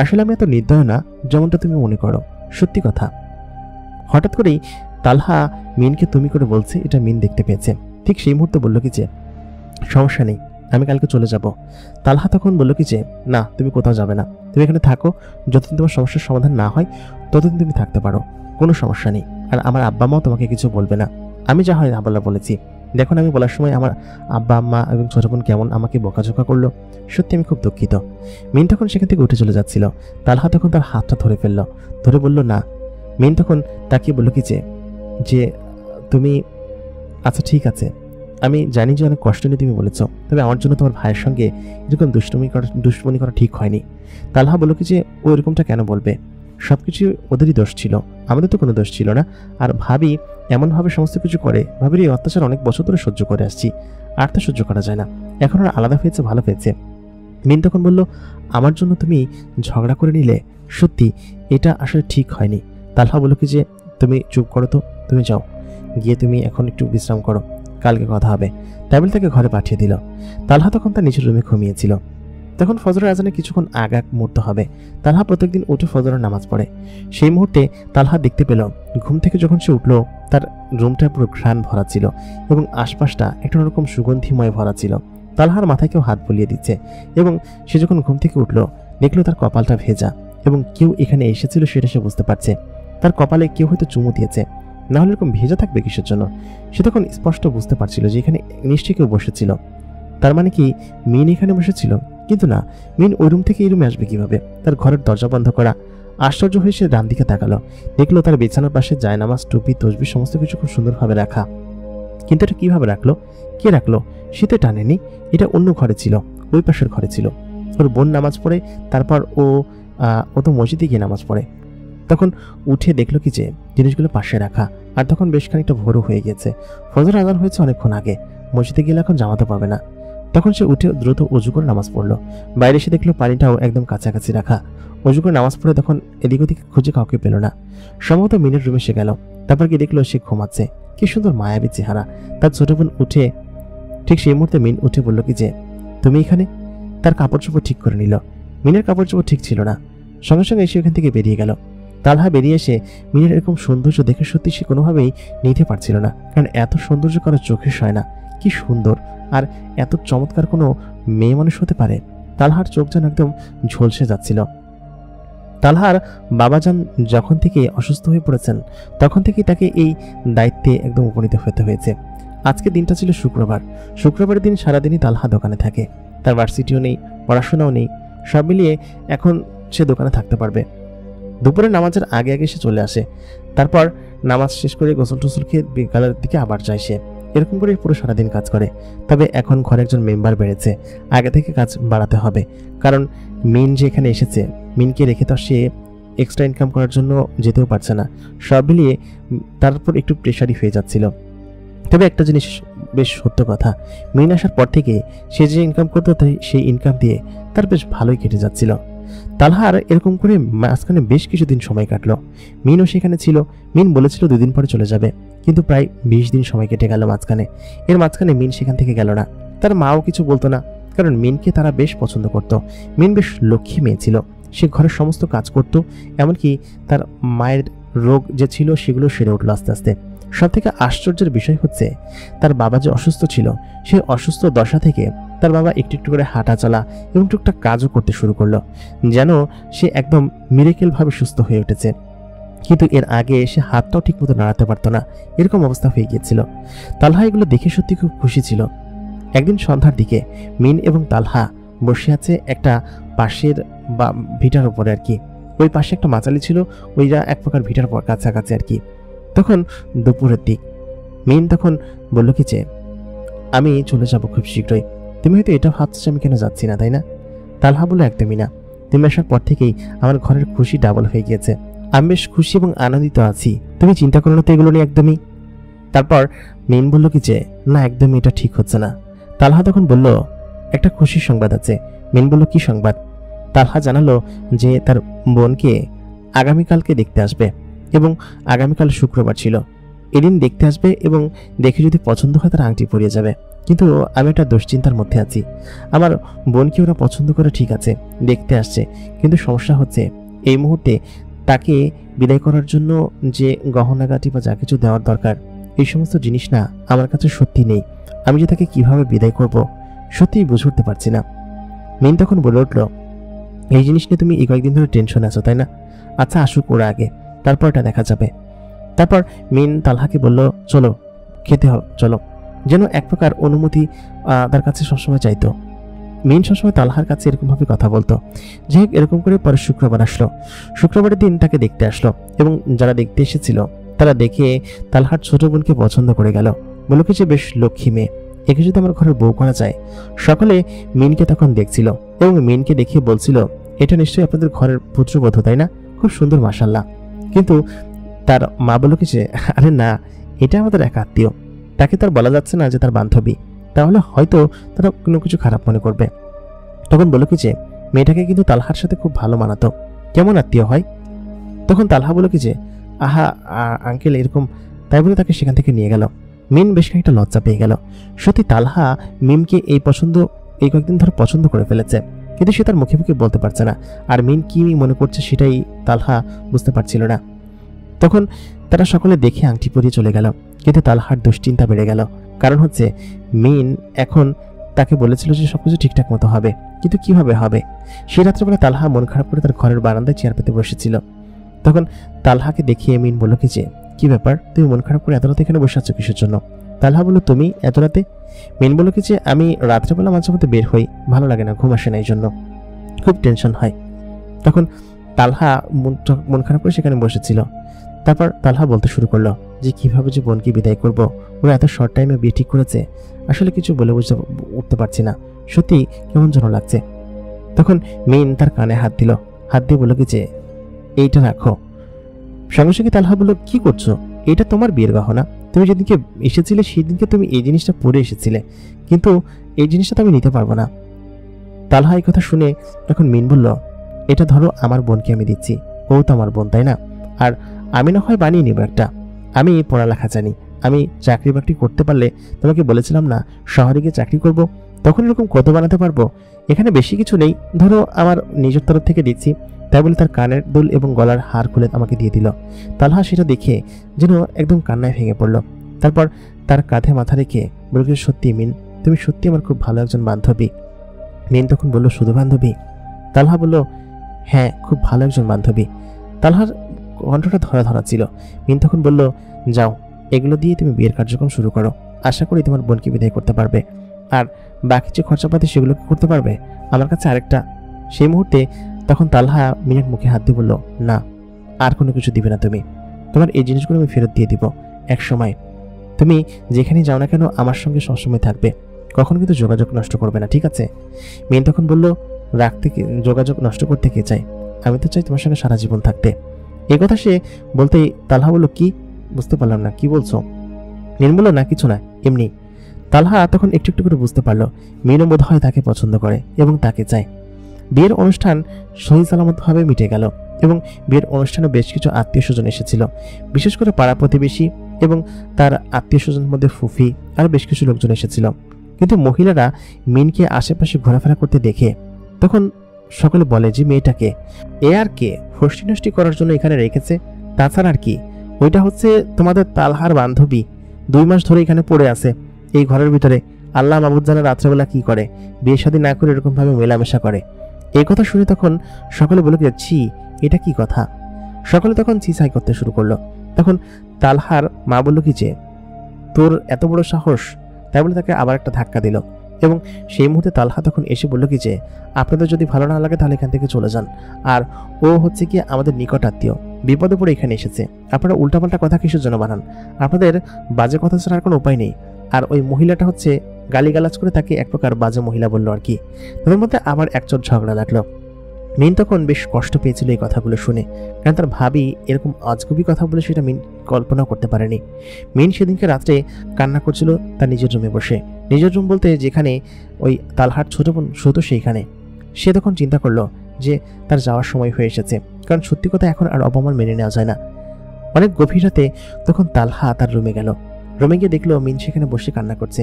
আসলে আমি এত নির্দয় না যেমনটা তুমি মনে করো, সত্যি কথা। হঠাৎ করেই তালহা মিনকে তুমি করে বলছে, এটা মিন দেখতে পেয়েছে। ঠিক সেই মুহূর্তে বলল কি যে সমস্যা নেই, আমি কালকে চলে যাব। তালহা তখন বলল কি যে না, তুমি কোথাও যাবে না, তুমি এখানে থাকো, যতদিন তোমার সমস্যার সমাধান না হয় ততদিন তুমি থাকতে পারো, কোনো সমস্যা নেই। আর আমার আব্বা মাও তোমাকে কিছু বলবে না, আমি যা হয় আব্বাল্লা বলেছি। দেখুন আমি বলার সময় আমার আব্বা আম্মা এবং ছোট বোন কেমন আমাকে বকাঝোকা করলো, সত্যি আমি খুব দুঃখিত। মিন তখন সেখান থেকে উঠে চলে যাচ্ছিল। তালহা তখন তার হাতটা ধরে ফেললো, ধরে বলল না। মিন তখন তাকে বলল কি যে তুমি আচ্ছা ঠিক আছে, আমি জানি যে অনেক কষ্ট নিয়ে তুমি বলেছ, তবে আমার জন্য তোমার ভাইয়ের সঙ্গে এরকম দুষ্টুমনি করা ঠিক হয়নি। তালহা বলল কি যে ও এরকমটা কেন বলবে, সবকিছু ওদেরই দোষ ছিল, আমাদের তো কোনো দোষ ছিল না। আর ভাবি এমনভাবে সমস্ত কিছু করে, ভাবির এই অত্যাচার অনেক বছর ধরে সহ্য করে আসছি, আর তো সহ্য করা যায় না, এখন আর আলাদা হয়েছে ভালো হয়েছে। মিন তখন বলল আমার জন্য তুমি ঝগড়া করে নিলে, সত্যি এটা আসলে ঠিক হয়নি। তালহা বলল কি যে তুমি চুপ করো তো, তুমি যাও, গিয়ে তুমি এখন একটু বিশ্রাম করো, কালকে কথা হবে। তাই বলে তাকে ঘরে পাঠিয়ে দিল। তালহা তখন তার নিচের রুমে ঘুমিয়েছিল। তখন ফজরের আজানে কিছুক্ষণ আগ মুহূর্ত হবে। তালহা প্রত্যেকদিন উঠে ফজরের নামাজ পড়ে। সেই মুহূর্তে তালহা দেখতে পেল ঘুম থেকে যখন সে উঠল তার রুমটা পুরো ঘ্রাণ ভরা ছিল এবং আশপাশটা একটা রকম সুগন্ধিময় ভরা ছিল। তালহার মাথায় কেউ হাত বুলিয়ে দিচ্ছে এবং সে যখন ঘুম থেকে উঠল দেখলো তার কপালটা ভেজা এবং কেউ এখানে এসেছিল সেটা সে বুঝতে পারছে। তার কপালে কেউ হয়তো চুমু দিয়েছে, না হলে এরকম ভেজা থাকবে কিসের জন্য? সে তখন স্পষ্ট বুঝতে পারছিল যে এখানে নিশ্চয়ই কেউ বসেছিল। তার মানে কি মিন এখানে বসেছিল? কিন্তু না, মিন ওই রুম থেকে এই রুমে আসবে কিভাবে? তার ঘরের দরজা বন্ধ করা। আশ্চর্য হয়ে সে ডান দিকে তাকালো, দেখলো তার বিছানার পাশে জায়নামাজ, টুপি, তসবি সমস্ত কিছু খুব সুন্দরভাবে রাখা। কিন্তু এটা কিভাবে রাখলো? কে রাখলো? সে তো টানেনি, এটা অন্য ঘরে ছিল, ওই পাশের ঘরে ছিল। ওর বোন নামাজ পড়ে, তারপর ও তো মসজিদে গিয়ে নামাজ পড়ে। তখন উঠে দেখলো কি যে জিনিসগুলো পাশে রাখা, আর তখন বেশ খানিকটা ভোরও হয়ে গেছে। ফজর আজান হয়েছে অনেকক্ষণ আগে, মসজিদে গেলে এখন জামাতে পাবে না। তখন সে উঠে দ্রুত অজু করে নামাজ পড়লো। বাইরে এসে দেখলো পানিটাও একদম কাছাকাছি রাখা। অজু করে নামাজ পড়ে তখন এদিক ওদিক খুঁজে কাউকে পেল না। সম্ভবত মিনের রুমে সে গেল। তারপর গিয়ে দেখলো সে ঘুমাচ্ছে। কি সুন্দর মায়াবী চেহারা। তার ছোট বোন উঠে, ঠিক সেই মুহূর্তে মিন উঠে বলল কি যে তুমি এখানে? তার কাপড় চোপড় ঠিক করে নিল। মিনের কাপড় চোপড় ঠিক ছিল না। সঙ্গে সঙ্গে এসে ওখান থেকে বেরিয়ে গেল। তালহা বেরিয়ে এসে মিনের এরকম সৌন্দর্য দেখে সত্যি সে কোনোভাবেই নিতে পারছিল না, কারণ এত সৌন্দর্য কারো চোখে সয় না। কি সুন্দর আর এত চমৎকার কোনো মেয়ে মানুষ হতে পারে? তালহার চোখ যেন একদম ঝলসে যাচ্ছিল। তালহার বাবাজান যখন থেকে অসুস্থ হয়ে পড়েছেন তখন থেকেই তাকে এই দায়িত্বে একদম উপনীত হতে হয়েছে। আজকে দিনটা ছিল শুক্রবার। শুক্রবারের দিন সারাদিনই তালহা দোকানে থাকে। তার ভার্সিটিও নেই, পড়াশোনাও নেই, সব মিলিয়ে এখন সে দোকানে থাকতে পারবে। দুপুরে নামাজের আগে আগে সে চলে আসে। তারপর নামাজ শেষ করে গোসল টোসল খেয়ে বিকালের দিকে আবার যায় সে। এরকম করে পুরো সারাদিন কাজ করে। তবে এখন ঘরে একজন মেম্বার বেড়েছে, আগে থেকে কাজ বাড়াতে হবে, কারণ মিন যে এখানে এসেছে, মিনকে রেখে তো সে এক্সট্রা ইনকাম করার জন্য যেতেও পারছে না। সব মিলিয়ে তার উপর একটু প্রেশারই হয়ে যাচ্ছিল। তবে একটা জিনিস বেশ সত্য কথা, মিন আসার পর থেকে সে যে ইনকাম করতো সেই ইনকাম দিয়ে তার বেশ ভালোই কেটে যাচ্ছিল। তালহার এরকম করে মাঝখানে বেশ কিছুদিন সময় কাটলো। মিনও সেখানে ছিল। মিন বলেছিল 2 দিন পরে চলে যাবে, কিন্তু প্রায় 20 দিন সময় কেটে গেল মাঝখানে। এর মাঝখানে মিন সেখান থেকে গেল না। তার মাও কিছু বলতো না, কারণ মিনকে তারা বেশ পছন্দ করত। মিন বেশ লক্ষ্মী মেয়ে ছিল। সে ঘরের সমস্ত কাজ করত, এমনকি তার মায়ের রোগ যে ছিল সেগুলো সেরে উঠলো আস্তে আস্তে। সব থেকে আশ্চর্যের বিষয় হচ্ছে তার বাবা যে অসুস্থ ছিল, সে অসুস্থ দশা থেকে তার বাবা একটু একটু করে হাঁটা চলা এবং টুকটাক কাজও করতে শুরু করলো, যেন সে একদম মিরাকেল ভাবে সুস্থ হয়ে উঠেছে। কিন্তু এর আগে সে হাতটাও ঠিক মতো নাড়াতে পারতো না, এরকম অবস্থা হয়ে গিয়েছিল। তালহা এগুলো দেখে সত্যি খুব খুশি ছিল। একদিন সন্ধ্যার দিকে মিন এবং তালহা বসে আছে একটা পাশের বা ভিটার উপরে আর কি। ওই পাশে একটা মাচালি ছিল, ওইটা এক প্রকার ভিটার কাছাকাছি আর কি। তখন দুপুরের দিক। মিন তখন বলল কি যে আমি চলে যাব খুব শীঘ্রই। তুমি হয়তো এটা ভাবছো আমি কেন যাচ্ছি না, তাই না? তালহা বলল একদমই না। তুমি আসার পর থেকেই আমার ঘরের খুশি ডাবল হয়ে গিয়েছে। আমি বেশ খুশি এবং আনন্দিত আছি। তুমি চিন্তা করো না তো এগুলো নিয়ে একদমই। তারপর মিন বলল কি যে না, একদমই এটা ঠিক হচ্ছে না। তালহা তখন বলল একটা খুশির সংবাদ আছে। মিন বলল কি সংবাদ? তালহা জানালো যে তার বোনকে আগামীকালকে দেখতে আসবে এবং আগামীকাল শুক্রবার ছিল। এদিন দেখতে আসবে এবং দেখে যদি পছন্দ হয় তার আংটি পরিয়ে যাবে। কিন্তু আমি একটা দুশ্চিন্তার মধ্যে আছি। আমার বোনকে ওরা পছন্দ করে ঠিক আছে, দেখতে আসছে, কিন্তু সমস্যা হচ্ছে এই মুহূর্তে তাকে বিদায় করার জন্য যে গহনাগাটি বা যা কিছু দেওয়ার দরকার, এই সমস্ত জিনিস না আমার কাছে সত্যি নেই। আমি যে তাকে কিভাবে বিদায় করব সত্যিই বুঝে উঠতে পারছি না। মিন তখন বলে উঠল এই জিনিস নিয়ে তুমি এই কয়েকদিন ধরে টেনশন আছো, তাই না? আচ্ছা আসুক ওরা আগে, তারপর এটা দেখা যাবে। তারপর মিন তালহাকে বলল চলো খেতে হবে, চলো, যেন এক প্রকার অনুমতি তার কাছে সবসময় চাইতো। মিন সবসময় তালহার কাছে এরকমভাবে কথা বলতো। যাই হোক, এরকম করে পরে শুক্রবার আসলো। শুক্রবারের দিন তাকে দেখতে আসলো এবং যারা দেখতে এসেছিল তারা দেখে তালহার ছোট বোনকে পছন্দ করে গেল। বলল কি যে বেশ লক্ষ্মী মেয়ে, একে যদি আমার ঘরের বউ করা যায়। সকলে মিনকে তখন দেখছিল এবং মিনকে দেখিয়ে বলছিল এটা নিশ্চয়ই আপনাদের ঘরের পুত্রবধূ, তাই না? খুব সুন্দর মাশাআল্লাহ। কিন্তু তার মা বলল কি যে আরে না, এটা আমাদের এক আত্মীয়, তাকে তার বলা যাচ্ছে না যে তার বান্ধবী, তাহলে হয়তো তারা কোনো কিছু খারাপ মনে করবে। তখন বলল কি যে মেয়েটাকে কিন্তু তালহার সাথে খুব ভালো মানাতো, কেমন আত্মীয় হয়? তখন তালহা বলল কি যে আহা আঙ্কেল এরকম, তাই বলে তাকে সেখান থেকে নিয়ে গেল। মিন বেশ খানিকটা লজ্জা পেয়ে গেল। সত্যি তালহা মিমকে এই কয়েকদিন ধরে পছন্দ করে ফেলেছে। কিন্তু সে তার মুখে মুখে বলতে পারছে না। আর মিন কি মনে করছে সেটাই তালহা বুঝতে পারছিল না। তখন তারা সকলে দেখে আংটি পরিয়ে চলে গেল, কিন্তু তালহার দুশ্চিন্তা বেড়ে গেল। কারণ হচ্ছে মিন এখন তাকে বলেছিল যে সবকিছু ঠিকঠাক মতো হবে, কিন্তু কিভাবে হবে? সে রাত্রেবেলা তালহা মন খারাপ করে তার ঘরের বারান্দায় চেয়ার পেতে বসেছিল। তখন তালহাকে দেখিয়ে মিন বলল কি ব্যাপার, তুমি মন খারাপ করে এত রাতে এখানে বসে আছো কিসের জন্য? তালহা বলল, তুমি এত রাতে? মিন বলল যে আমি রাত্রেবেলা মাঝে মধ্যে বের হই, ভালো লাগে না, ঘুম আসে না, এই জন্য খুব টেনশন হয়। তখন তালহা মন খারাপ করে সেখানে বসেছিল। তারপর তালহা বলতে শুরু করলো যে কিভাবে যে বোনকে বিদায় করব, ওরা এত শর্ট টাইমে বিয়ে ঠিক করেছে, আসলে কিছু বলে বুঝতে উঠতে পারছি না, সত্যি কেমন যেন লাগছে। তখন মিন তার কানে হাত দিয়ে বলল যে এইটা রাখো। সঙ্গে সঙ্গে তালহা বলল, কি করছো? এটা তোমার বিয়ের গহনা, তুমি যেদিনকে এসেছিলে সেদিনকে তুমি এই জিনিসটা পরে এসেছিলে, কিন্তু এই জিনিসটা তো আমি নিতে পারবো না। তালহা এই কথা শুনে তখন মিন বলল, এটা ধরো, আমার বোনকে আমি দিচ্ছি, ও তো আমার বোন, তাই না? আর আমি না হয় বানিয়ে নিব একটা, আমি পড়ালেখা জানি, আমি চাকরি বাকরি করতে পারলে, তোমাকে বলেছিলাম না শহরে গিয়ে চাকরি করব, তখন এরকম কত বানাতে পারবো। এখানে বেশি কিছু নেই, ধরো আমার নিজের তরফ থেকে দিচ্ছি। তাই বলে তার কানের দুল এবং গলার হার খুলে আমাকে দিয়ে দিল। তালহা সেটা দেখে যেন একদম কান্নায় ভেঙে পড়ল। তারপর তার কাঁধে মাথা রেখে বলল, সত্যি মিন, তুমি সত্যি আমার খুব ভালো একজন বান্ধবী। মিন তখন বলল, শুধু বান্ধবী? তালহা বলল, হ্যাঁ, খুব ভালো একজন বান্ধবী। তালহার কণ্ঠটা ধরা ছিল। মিন তখন বলল, যাও, এগুলো দিয়ে তুমি বিয়ের কার্যক্রম শুরু করো, আশা করি তোমার বোনকে বিদায় করতে পারবে, আর বাকি যে খরচাপাতি সেগুলো করতে পারবে। আমার কাছে আরেকটা। সেই মুহূর্তে তখন তালহা মিনের মুখে হাত দিয়ে বলল, না, আর কোনো কিছু দিবে না তুমি, তোমার এই জিনিসগুলো আমি ফেরত দিয়ে দিব এক সময়। তুমি যেখানে যাও না কেন আমার সঙ্গে সবসময় থাকবে, কখনো কিন্তু যোগাযোগ নষ্ট করবে না, ঠিক আছে? মিন তখন বলল, যোগাযোগ নষ্ট করতে কে চাই? আমি তো চাই তোমার সঙ্গে সারা জীবন থাকতে। এই কথা সে বলতেই তালহা বলল, কি? বুঝতে পারলাম না, কি বলছো? মিন বলল, না কিছু না, এমনি। তালহা তখন একটু একটু করে বুঝতে পারলো মিনও বোধ হয় তাকে পছন্দ করে এবং তাকে চায়। বিয়ের অনুষ্ঠান সহি সালামতভাবে মিটে গেল এবং বিয়ের অনুষ্ঠানে বেশ কিছু আত্মীয় স্বজন এসেছিল, বিশেষ করে পাড়া প্রতিবেশী এবং তার আত্মীয় স্বজনের মধ্যে ফুফি আর বেশ কিছু লোকজন এসেছিল। কিন্তু মহিলারা মিনকে আশেপাশে ঘোরাফেরা করতে দেখে তখন সকলে বলে যে মেয়েটাকে এ আর কে ফষ্টি নষ্টি করার জন্য এখানে রেখেছে, তাছাড়া আর কি, ওইটা হচ্ছে তোমাদের তালহার বান্ধবী, 2 মাস ধরে এখানে পড়ে আছে এই ঘরের ভিতরে। আল্লাহ মাবুদ জানে রাত্রেবেলা কি করে, বিয়ে শাদী না করে এরকম ভাবে মেলামেশা করে। এই কথা শুনে তখন সকলে বলে, ছি, এটা কি কথা? সকলে তখন চিছাই করতে শুরু করলো। তখন তালহার মা বলল, যে তোর এত বড় সাহস? তাই বলে তাকে আবার একটা ধাক্কা দিল এবং সেই মুহূর্তে তালহা তখন এসে বলল, যে আপনাদের যদি ভালো না লাগে তাহলে এখান থেকে চলে যান, আর ও হচ্ছে কি আমাদের নিকট আত্মীয়, বিপদে পড়ে এখানে এসেছে, আপনারা উল্টাপাল্টা কথা কিসের জন্য বানান? আপনাদের বাজে কথা ছাড়ার কোনো উপায় নেই। আর ওই মহিলাটা হচ্ছে গালিগালাজ করে তাকে এক প্রকার বাজে মহিলা বললো আর কি। তাদের মধ্যে আবার একচোট ঝগড়া লাগলো। মিন তখন বেশ কষ্ট পেয়েছিল এই কথাগুলো শুনে, কারণ তার ভাবি এরকম আজগুবি কথা বলে সেটা মিন কল্পনাও করতে পারেনি। মিন সেদিনকে রাত্রে কান্না করছিল তার নিজের রুমে বসে, নিজের রুম বলতে যেখানে ওই তালহার ছোট বোন শুতো সেইখানে। সে তখন চিন্তা করলো যে তার যাওয়ার সময় হয়ে এসেছে, কারণ সত্যি কথা এখন আর অপমান মেনে নেওয়া যায় না। অনেক গভীর রাতে তখন তালহা তার রুমে গেল। রুমে গিয়ে দেখলো মিন সেখানে বসে কান্না করছে।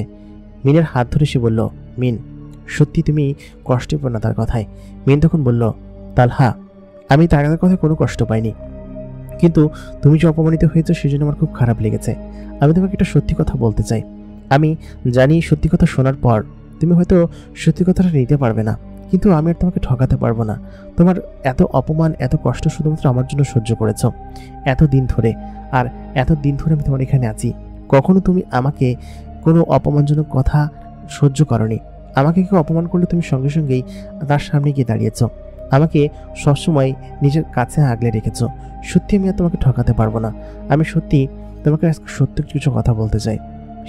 মিনের হাত ধরে সে বলল, মিন, সত্যি তুমি কষ্টে পড়ো না তার কথায়। মিন তখন বলল, তালহা, আমি তার কথায় কোনো কষ্ট পাইনি, কিন্তু তুমি যে অপমানিত হয়েছো সেজন্য আমার খুব খারাপ লেগেছে। আমি তোমাকে একটা সত্যি কথা বলতে চাই। আমি জানি সত্যি কথা শোনার পর তুমি হয়তো সত্যি কথাটা নিতে পারবে না, কিন্তু আমি আর তোমাকে ঠকাতে পারবো না। তোমার এত অপমান, এত কষ্ট শুধুমাত্র আমার জন্য সহ্য করেছো এত দিন ধরে, আর এত দিন ধরে আমি তোমার এখানে আছি, কখনো তুমি আমাকে কোনো অপমানজনক কথা সহ্য করনি। আমাকে কেউ অপমান করলে তুমি সঙ্গে সঙ্গেই তার সামনে গিয়ে দাঁড়িয়েছ, আমাকে সবসময় নিজের কাছে আগলে রেখেছ। সত্যি আমি আর তোমাকে ঠকাতে পারবো না। আমি সত্যি তোমাকে সত্য কিছু কথা বলতে চাই।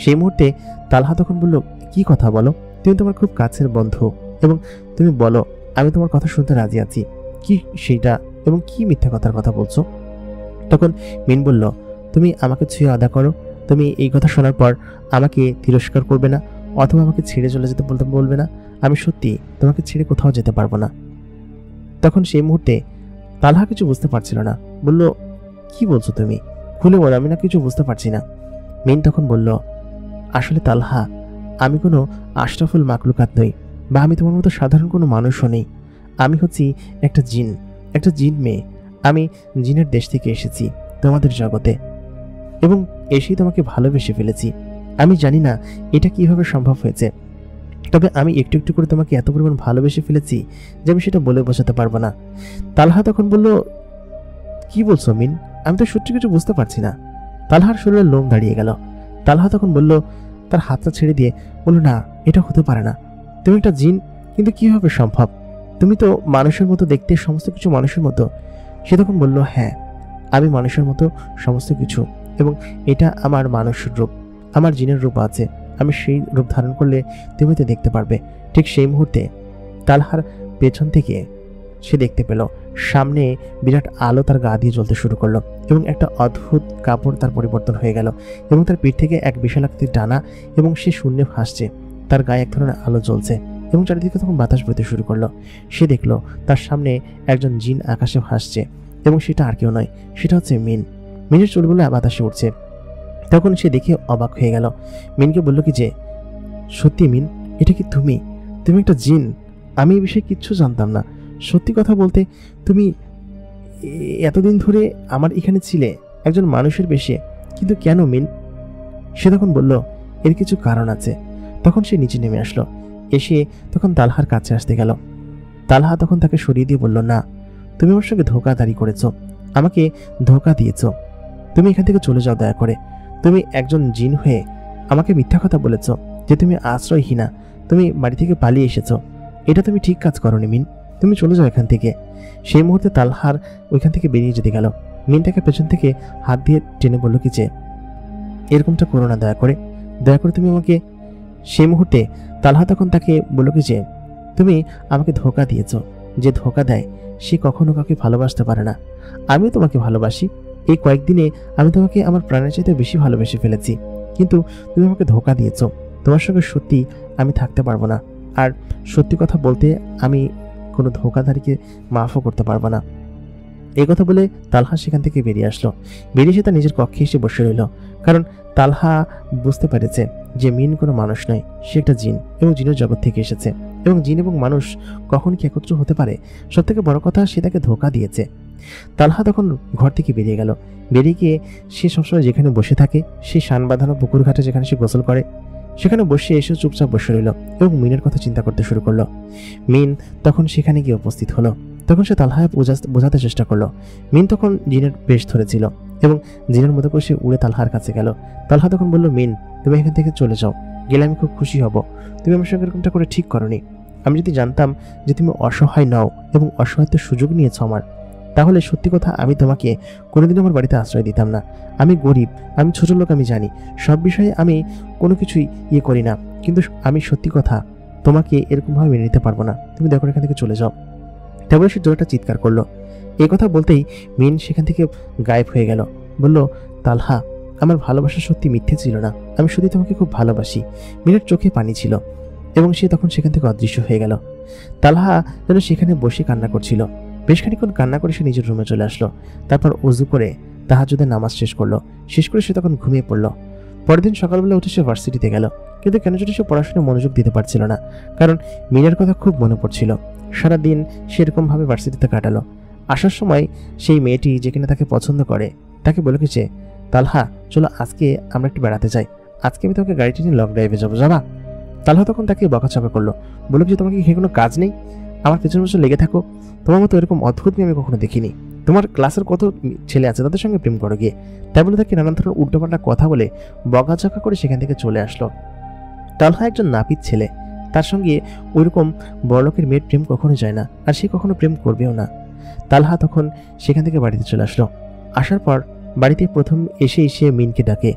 সেই মুহূর্তে তালহা তখন বলল, কি কথা বলো? তুমি তোমার খুব কাছের বন্ধু এবং তুমি বলো, আমি তোমার কথা শুনতে রাজি আছি। কি সেইটা এবং কি মিথ্যা কথার কথা বলছো? তখন মিন বলল, তুমি আমাকে ছুঁয়ে আদা করো, তুমি এই কথা শোনার পর আমাকে তিরস্কার করবে না অথবা আমাকে ছেড়ে চলে যেতে বলবে না। আমি সত্যি তোমাকে ছেড়ে কোথাও যেতে পারবো না। তখন সেই মুহূর্তে তালহা কিছু বুঝতে পারছিল না, বলল, কি বলছো তুমি? খুলে বলো, আমি না কিছু বুঝতে পারছি না। মিন তখন বলল, আসলে তালহা, আমি কোনো আশরাফুল মাকলুকাত নই, বা আমি তোমার মতো সাধারণ কোনো মানুষও নেই। আমি হচ্ছি একটা জিন মেয়ে। আমি জিনের দেশ থেকে এসেছি তোমাদের জগতে, এবং এসেই তোমাকে ভালোবেসে ফেলেছি। আমি জানি না এটা কিভাবে সম্ভব হয়েছে, তবে আমি একটু একটু করে তোমাকে এত পরিমাণ ভালোবেসে ফেলেছি যে আমি সেটা বলে বোঝাতে পারবো না। তালহা তখন বলল, কি বলছো মিন? আমি তো সত্যি কিছু বুঝতে পারছি না। তালহার শরীরের লোম দাঁড়িয়ে গেল। তালহা তখন বলল, তার হাতটা ছেড়ে দিয়ে বলল, না, এটা হতে পারে না। তুমি একটা জিন, কিন্তু কিভাবে সম্ভব? তুমি তো মানুষের মতো দেখতে, সমস্ত কিছু মানুষের মতো। সে তখন বলল, হ্যাঁ, আমি মানুষের মতো সমস্ত কিছু, এবং এটা আমার মানুষের রূপ। আমার জিনের রূপ আছে, আমি সেই রূপ ধারণ করলে তুমি তো দেখতে পারবে। ঠিক সেই মুহূর্তে তালহার পেছন থেকে সে দেখতে পেল সামনে বিরাট আলো তার গা দিয়ে জ্বলতে শুরু করলো, এবং একটা অদ্ভুত কাপড় তার পরিবর্তন হয়ে গেল, এবং তার পিঠ থেকে এক বিশাল আকৃতির ডানা, এবং সে শূন্যে ভাসছে। তার গায়ে এক ধরনের আলো জ্বলছে, এবং চারিদিকে তখন বাতাস বইতে শুরু করলো। সে দেখলো তার সামনে একজন জিন আকাশে ভাসছে, এবং সেটা আর কেউ নয়, সেটা হচ্ছে মিন। মিনের চুলগুলো বাতাসে উঠছে। তখন সে দেখে অবাক হয়ে গেল। মিনকে বলল কি যে, সত্যি মিন, এটা কি তুমি? তুমি একটা জিন? আমি এই বিষয়ে কিচ্ছু জানতাম না। সত্যি কথা বলতে, তুমি এতদিন ধরে আমার এখানে ছিলে একজন মানুষের বেশে, কিন্তু কেন মিন? সে তখন বলল, এর কিছু কারণ আছে। তখন সে নিচে নেমে আসলো, এসে তখন তালহার কাছে আসতে গেল। তালহা তখন তাকে সরিয়ে দিয়ে বলল, না, তুমি আমার সঙ্গে ধোঁকাধারি করেছ, আমাকে ধোঁকা দিয়েছ। তুমি এখান থেকে চলে যাও দয়া করে। তুমি একজন জিন হয়ে আমাকে মিথ্যা কথা বলেছ যে তুমি আশ্রয়হীনা, তুমি বাড়ি থেকে পালিয়ে এসেছ। এটা তুমি ঠিক কাজ করোনি মিন, তুমি চলে যাও এখান থেকে। সেই মুহূর্তে তালহার ওইখান থেকে বেরিয়ে যেতে গেল। মিন তাকে পেছন থেকে হাত দিয়ে টেনে বলল কি যে, এরকমটা করো না, দয়া করে তুমি আমাকে। সেই মুহূর্তে তালহা তখন তাকে বলল কি যে, তুমি আমাকে ধোঁকা দিয়েছ। যে ধোঁকা দেয় সে কখনো কাউকে ভালোবাসতে পারে না। আমিও তোমাকে ভালোবাসি। এই কয়েকদিনে আমি তোমাকে আমার প্রাণের চাইতে বেশি ভালোবেসে ফেলেছি, কিন্তু তুমি আমাকে ধোঁকা দিয়েছ। তোমার সঙ্গে সত্যি আমি থাকতে পারবো না, আর সত্যি কথা বলতে আমি কোনো ধোঁকাধারীকে মাফও করতে পারবো না। এই কথা বলে তালহা সেখান থেকে বেরিয়ে আসলো। বেরিয়ে এসে তার নিজের কক্ষে এসে বসে রইল, কারণ তালহা বুঝতে পেরেছে যে মিন কোনো মানুষ নয়, সে একটা জিন, এবং জিনের জগৎ থেকে এসেছে। এবং জিন এবং মানুষ কখন কি একত্র হতে পারে? সব থেকে বড় কথা, সে তাকে ধোঁকা দিয়েছে। তালহা তখন ঘর থেকে বেরিয়ে গেল। বেরিয়ে গিয়ে সে সবসময় যেখানে বসে থাকে, সেই শান বাঁধানো পুকুর ঘাটে যেখানে সে গোসল করে, সেখানে বসে এসে চুপচাপ বসে রইল, এবং মিনের কথা চিন্তা করতে শুরু করলো। মিন তখন সেখানে গিয়ে উপস্থিত হলো। তখন সে তালহায় বোঝাতে চেষ্টা করলো। মিন তখন জিনের বেশ ধরেছিল, এবং জিনের মতো করে সে উড়ে তালহার কাছে গেল। তালহা তখন বলল, মিন, তুমি এখান থেকে চলে যাও, গেলে আমি খুব খুশি হব। তুমি আমার সঙ্গে এরকমটা করে ঠিক করনি। আমি যদি জানতাম যে তুমি অসহায় নও এবং অসহায়ত্বের সুযোগ নিয়েছ আমার, তাহলে সত্যি কথা আমি তোমাকে কোনোদিন আমার বাড়িতে আশ্রয় দিতাম না। আমি গরিব, আমি ছোট লোক, আমি জানি, সব বিষয়ে আমি কোনো কিছুই করি না, কিন্তু আমি সত্যি কথা তোমাকে এরকমভাবে মেনে নিতে পারবো না। তুমি দেখো এখান থেকে চলে যাও। তারপরে সে জোরে একটা চিৎকার করলো। এই কথা বলতেই মিন সেখান থেকে গায়েব হয়ে গেল। বলল, তালহা, আমার ভালোবাসা সত্যি মিথ্যে ছিল না, আমি সত্যি তোমাকে খুব ভালোবাসি। মিনের চোখে পানি ছিল, এবং সে তখন সেখান থেকে অদৃশ্য হয়ে গেল। তালহা যেন সেখানে বসে কান্না করছিল। বেশ খানিকক্ষণ কান্না করে সে নিজের রুমে চলে আসলো। তারপর ওযু করে তাহাজ্জুদের নামাজ শেষ করলো। শেষ করে সে তখন ঘুমিয়ে পড়লো। পরের দিন সকালবেলা উঠে সে ভার্সিটিতে গেল, কিন্তু কেন যেন সে পড়াশোনায় মনোযোগ দিতে পারছিল না, কারণ মিনের কথা খুব মনে পড়ছিল। সারাদিন সে এরকমভাবে ভার্সিটিতে কাটালো। আসার সময় সেই মেয়েটি যে কিনা তাকে পছন্দ করে তাকে বলে গেছে, তালহা, চলো আজকে আমরা একটু বেড়াতে যাই, আজকে আমি তোমাকে গাড়িটি নিয়ে লং ড্রাইভে যাবো, যাবা? তালহা তখন তাকে বকাচকা করলো, বলল যে তোমাকে কি কোনো কাজ নেই? আমার পেছনে বছর লেগে থাকো? তোমার মতো এরকম অদ্ভুত মেয়ে আমি কখনো দেখিনি। তোমার ক্লাসের কত ছেলে আছে, তাদের সঙ্গে প্রেম করো গিয়ে। তাই বলে তাকে নানান ধরনের উল্টোপাল্টা কথা বলে বকাচকা করে সেখান থেকে চলে আসলো। তালহা একজন নাপিত ছেলে, তার সঙ্গে ওইরকম বড়লোকের মেয়ের প্রেম কখনো যায় না, আর সে কখনো প্রেম করবেও না। তালহা তখন সেখান থেকে বাড়িতে চলে আসলো। আসার পর বাড়িতে প্রথম এসেই সে মিনকে ডাকে।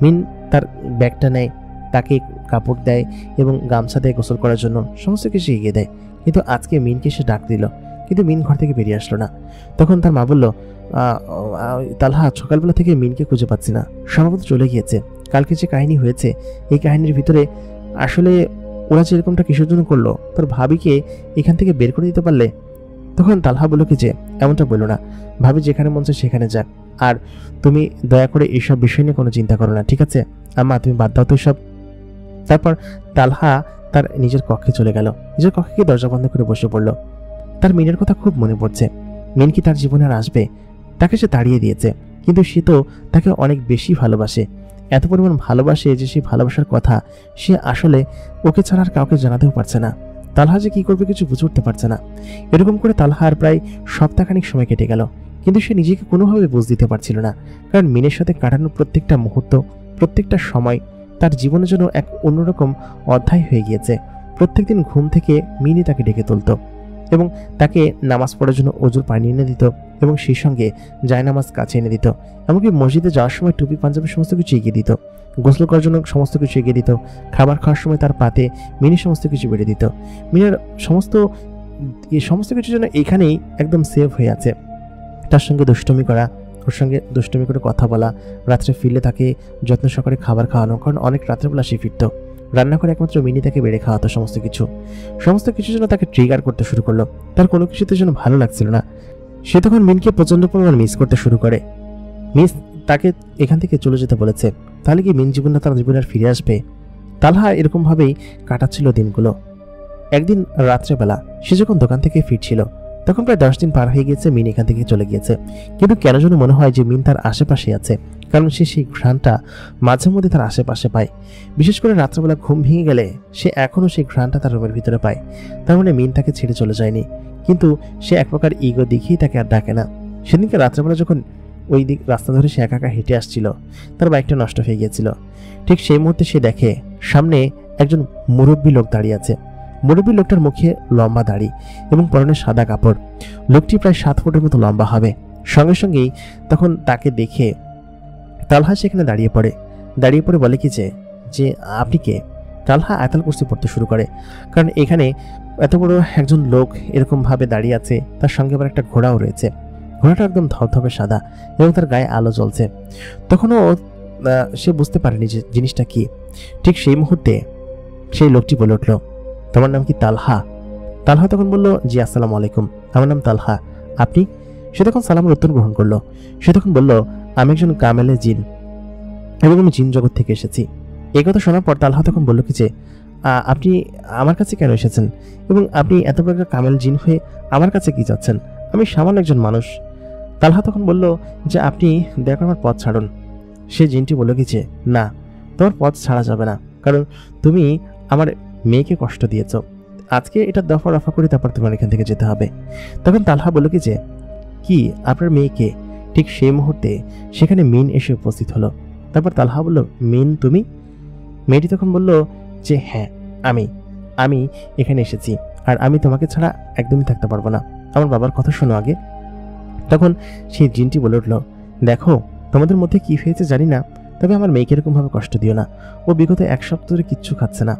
মিন তার ব্যাগটা নেয়, তাকে কাপড় দেয় এবং গামছা দেয় গোসল করার জন্য, সমস্ত কিছু এগিয়ে দেয়। কিন্তু আজকে মিনকে সে ডাক দিল, কিন্তু মিন ঘর থেকে বেরিয়ে আসলো না। তখন তার মা বলল, তালহা, সকালবেলা থেকে মিনকে খুঁজে পাচ্ছি না, সম্ভবত চলে গিয়েছে। কালকে যে কাহিনী হয়েছে, এই কাহিনীর ভিতরে আসলে ওরা যে এরকমটা কিসের জন্য করলো, তোর ভাবিকে এখান থেকে বের করে দিতে পারলে। তখন তালহা বলল কি যে, এমনটা বললো না, ভাবি যেখানে মন চায় সেখানে যাক, আর তুমি দয়া করে এইসব বিষয় নিয়ে কোনো চিন্তা করো না, ঠিক আছে? আম্মা, তুমি বাদ দাও তো এসব। তারপর তালহা তার নিজের কক্ষে চলে গেল। নিজের কক্ষে গিয়ে দরজা বন্ধ করে বসে পড়ল। তার মিনের কথা খুব মনে পড়ছে। মিন কি তার জীবনে আর আসবে? তাকে সে তাড়িয়ে দিয়েছে, কিন্তু সে তো তাকে অনেক বেশি ভালোবাসে, এত পরিমাণ ভালোবাসে যে সেই ভালোবাসার কথা সে আসলে ওকে ছাড়া আর কাউকে জানাতেও পারছে না। তালহা যে কি করবে কিছু বুঝে উঠতে পারছে না। এরকম করে তালহার প্রায় সপ্তাহখানিক সময় কেটে গেল, কিন্তু সে নিজেকে কোনোভাবে বুঝ দিতে পারছিল না। কারণ মিনের সাথে কাটানো প্রত্যেকটা মুহূর্ত, প্রত্যেকটা সময় তার জীবনের জন্য এক অন্যরকম অধ্যায় হয়ে গিয়েছে। প্রত্যেকদিন ঘুম থেকে মিনি তাকে ডেকে তুলত এবং তাকে নামাজ পড়ার জন্য অজুর পানি এনে দিত এবং সেই সঙ্গে জায়নামাজ কাছে এনে দিত। এমনকি মসজিদে যাওয়ার সময় টুপি পাঞ্জাবি সমস্ত কিছু এগিয়ে দিত, গোসল করার জন্য সমস্ত কিছু এগিয়ে দিত, খাবার খাওয়ার সময় তার পাতে মিনি সমস্ত কিছু বেড়ে দিত। মিনের সমস্ত কিছুর জন্য এখানেই একদম সেভ হয়ে আছে। তার সঙ্গে দুষ্টমি করা, ওর সঙ্গে দুষ্টমি করে কথা বলা, রাত্রে ফিরলে তাকে যত্ন সহকারে খাবার খাওয়ানো, কারণ অনেক রাত্রেবেলা সে ফিরত। রান্না করে একমাত্র মিনি তাকে বেড়ে খাওয়াতো সমস্ত কিছুর জন্য তাকে ট্রিগার করতে শুরু করলো। তার কোনো কিছুতে যেন ভালো লাগছিল না। সে তখন মিনকে প্রচন্ড পরিমাণ মিস করতে শুরু করে। মিস তাকে এখান থেকে চলে যেতে বলেছে। তাহলে কি মিন জীবনটা তার জীবনে আর ফিরে আসবে? তালহা এরকমভাবেই কাটাচ্ছিল দিনগুলো। একদিন রাত্রেবেলা সে যখন দোকান থেকে ফিরছিল, তখন প্রায় 10 দিন পার হয়ে গিয়েছে মিন এখান থেকে চলে গিয়েছে, কিন্তু কেন যেন মনে হয় যে মিন তার আশেপাশে আছে। কারণ সে সেই ঘ্রাণটা মাঝে মধ্যে তার আশেপাশে পায়। বিশেষ করে রাত্রেবেলা ঘুম ভেঙে গেলে সে এখনও সেই ঘ্রাণটা তার রুমের ভিতরে পায়। তার মানে মিন তাকে ছেড়ে চলে যায়নি, কিন্তু সে এক প্রকার ইগো দেখিয়েই তাকে আর ডাকে না। সেদিনকে রাত্রেবেলা যখন ওই দিক রাস্তা ধরে সে একা একা হেঁটে আসছিল, তার বাইকটা নষ্ট হয়ে গিয়েছিল। ঠিক সেই মুহূর্তে সে দেখে সামনে একজন মুরব্বী লোক দাঁড়িয়ে আছে। মুরব্বী লোকটার মুখে লম্বা দাড়ি এবং পরনে সাদা কাপড়। লোকটি প্রায় 7 ফুটের মতো লম্বা হবে। সঙ্গে সঙ্গেই তখন তাকে দেখে তালহা সেখানে দাঁড়িয়ে পড়ে বলে কি যে আপনি কে? তালহা আয়াতুল কুরসি পড়তে শুরু করে, কারণ এখানে এত বড় একজন লোক এরকমভাবে দাঁড়িয়ে আছে, তার সঙ্গে আবার একটা ঘোড়াও রয়েছে। ঘোড়াটা একদম ধবধবে সাদা এবং তার গায়ে আলো জ্বলছে। তখনও সে বুঝতে পারেনি যে জিনিসটা কি। ঠিক সেই মুহূর্তে সেই লোকটি বলে উঠল, তোমার নাম কি তালহা? তালহা তখন বলল, জি আসসালামু আলাইকুম, আমার নাম তালহা, আপনি? সে তখন সালামের উত্তর গ্রহণ করলো। সে তখন বলল, আমি একজন কামেলে জিন এবং আমি জিন জগৎ থেকে এসেছি। এই কথা শোনার পর তালহা তখন বলল কি যে আপনি আমার কাছে কেন এসেছেন এবং আপনি এত বড় একটা কামেল জিন হয়ে আমার কাছে কি যাচ্ছেন? আমি সামান্য একজন মানুষ। তালহা তখন বলল যে আপনি দয়া করে আমার পথ ছাড়ুন। সে জিনটি বলল কি যে না, তোমার পথ ছাড়া যাবে না, কারণ তুমি আমার মেয়েকে কষ্ট দিয়েছ। আজকে এটা দফা রফা করে তারপর তোমার এখান থেকে যেতে হবে। তখন তালহা বলল কি যে কি আপনার মেয়েকে? ঠিক সেই মুহূর্তে সেখানে মিন এসে উপস্থিত হলো। তারপর তালহা বলল, মিন তুমি? মেয়েটি তখন বলল যে হ্যাঁ, আমি এখানে এসেছি, আর আমি তোমাকে ছাড়া একদমই থাকতে পারবো না। আমার বাবার কথা শোনো আগে। তখন সেই জিনটি বলে উঠল, দেখো তোমাদের মধ্যে কি হয়েছে জানি না, তবে আমার মেয়েকে এরকমভাবে কষ্ট দিও না। ও বিগত 1 সপ্তাহ ধরে কিচ্ছু খাচ্ছে না।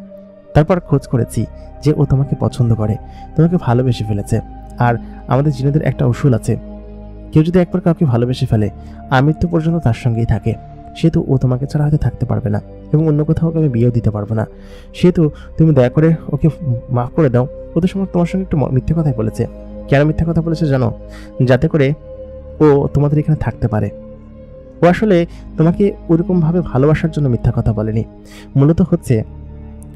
তারপর খোঁজ করেছি যে ও তোমাকে পছন্দ করে, তোমাকে ভালোবেসে ফেলেছে। আর আমাদের জিনেদের একটা উসুল আছে, কেউ যদি একবার কাউকে ভালোবেসে ফেলে আমৃত্যু পর্যন্ত তার সঙ্গেই থাকে। সেহেতু ও তোমাকে ছাড়া হয়তো থাকতে পারবে না এবং অন্য কোথাও ওকে আমি বিয়েও দিতে পারবো না। সেহেতু তুমি দয়া করে ওকে মাফ করে দাও। ওদের সময় তোমার সঙ্গে একটু মিথ্যে কথাই বলেছে। কেন মিথ্যে কথা বলেছে জানো? যাতে করে ও তোমাদের এখানে থাকতে পারে। ও আসলে তোমাকে ওরকমভাবে ভালোবাসার জন্য মিথ্যা কথা বলেনি। মূলত হচ্ছে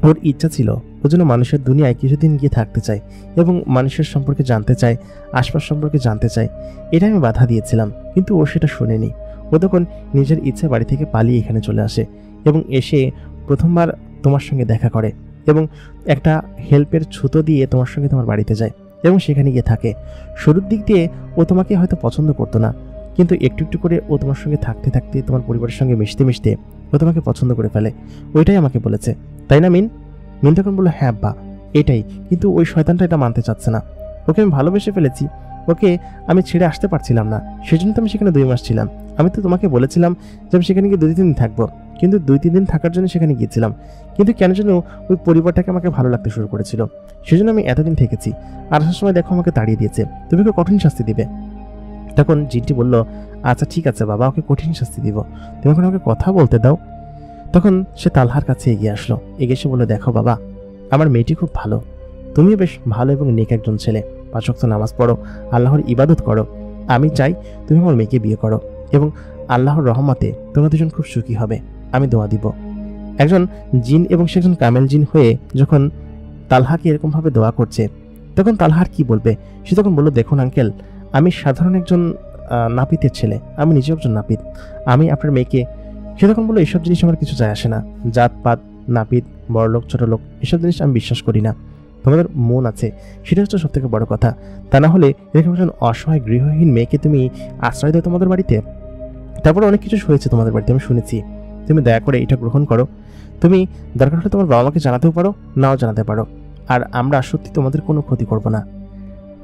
ওর ইচ্ছা ছিল ও যেন মানুষের দুনিয়ায় কিছুদিন গিয়ে থাকতে চায় এবং মানুষের সম্পর্কে জানতে চায়, আশপাশ সম্পর্কে জানতে চায়। এটা আমি বাধা দিয়েছিলাম, কিন্তু ও সেটা শোনেনি। ও তখন নিজের ইচ্ছে বাড়ি থেকে পালিয়ে এখানে চলে আসে এবং এসে প্রথমবার তোমার সঙ্গে দেখা করে এবং একটা হেল্পের ছুতো দিয়ে তোমার সঙ্গে তোমার বাড়িতে যায় এবং সেখানে গিয়ে থাকে। শুরুর দিক দিয়ে ও তোমাকে হয়তো পছন্দ করতো না, কিন্তু একটু একটু করে ও তোমার সঙ্গে থাকতে থাকতে, তোমার পরিবারের সঙ্গে মিশতে মিশতে ও তোমাকে পছন্দ করে ফেলে। ওইটাই আমাকে বলেছে, তাই না মিন? মিন তখন বললো, হ্যাঁ আব্বা এটাই, কিন্তু ওই শয়তানটা এটা মানতে চাচ্ছে না। ওকে আমি ভালোবেসে ফেলেছি, ওকে আমি ছেড়ে আসতে পারছিলাম না, সেজন্য তো আমি সেখানে 2 মাস ছিলাম। আমি তো তোমাকে বলেছিলাম যে আমি সেখানে গিয়ে 2-3 দিন থাকবো, কিন্তু 2-3 দিন থাকার জন্য সেখানে গিয়েছিলাম, কিন্তু কেন যেন ওই পরিবারটাকে আমাকে ভালো লাগতে শুরু করেছিল, সেজন্য আমি এতদিন থেকেছি। আর আসার সময় দেখো আমাকে তাড়িয়ে দিয়েছে, তুমি ওকে কঠিন শাস্তি দিবে। তখন জিনটি বলল, আচ্ছা ঠিক আছে বাবা, ওকে কঠিন শাস্তি দিব, তুমি এখন আমাকে কথা বলতে দাও। তখন সে তালহার কাছে এগিয়ে আসলো, এগিয়ে এসে বলল, দেখো বাবা, আমার মেয়েটি খুব ভালো, তুমিও বেশ ভালো এবং নেক একজন ছেলে, 5 ওয়াক্ত নামাজ পড়ো, আল্লাহর ইবাদত করো। আমি চাই তুমি আমার মেয়েকে বিয়ে করো এবং আল্লাহর রহমতে তোমরা দুজন খুব সুখী হবে, আমি দোয়া দিব। একজন জিন এবং সে একজন কামেল জিন হয়ে যখন তালহাকে এরকমভাবে দোয়া করছে, তখন তালহার কি বলবে? সে তখন বলল, দেখুন আঙ্কেল, আমি সাধারণ একজন নাপিতের ছেলে, আমি নিজেও একজন নাপিত, আমি আপনার মেয়েকে। সে তখন বললো, এসব জিনিস আমার কিছু যায় আসে না, জাতপাত, নাপিত, বড়লোক, ছোট লোক, এসব জিনিস আমি বিশ্বাস করি না। তোমাদের মন আছে, সেটা হচ্ছে সব থেকে বড় কথা। তা না হলে এরকম একজন অসহায় গৃহহীন মেয়েকে তুমি আশ্রয় দাও তোমাদের বাড়িতে। তারপরে অনেক কিছু হয়েছে তোমাদের বাড়িতে, আমি শুনেছি। তুমি দয়া করে এটা গ্রহণ করো। তুমি দরকার হলে তোমার বাবা মাকে জানাতেও পারো, নাও জানাতে পারো, আর আমরা সত্যি তোমাদের কোনো ক্ষতি করব না।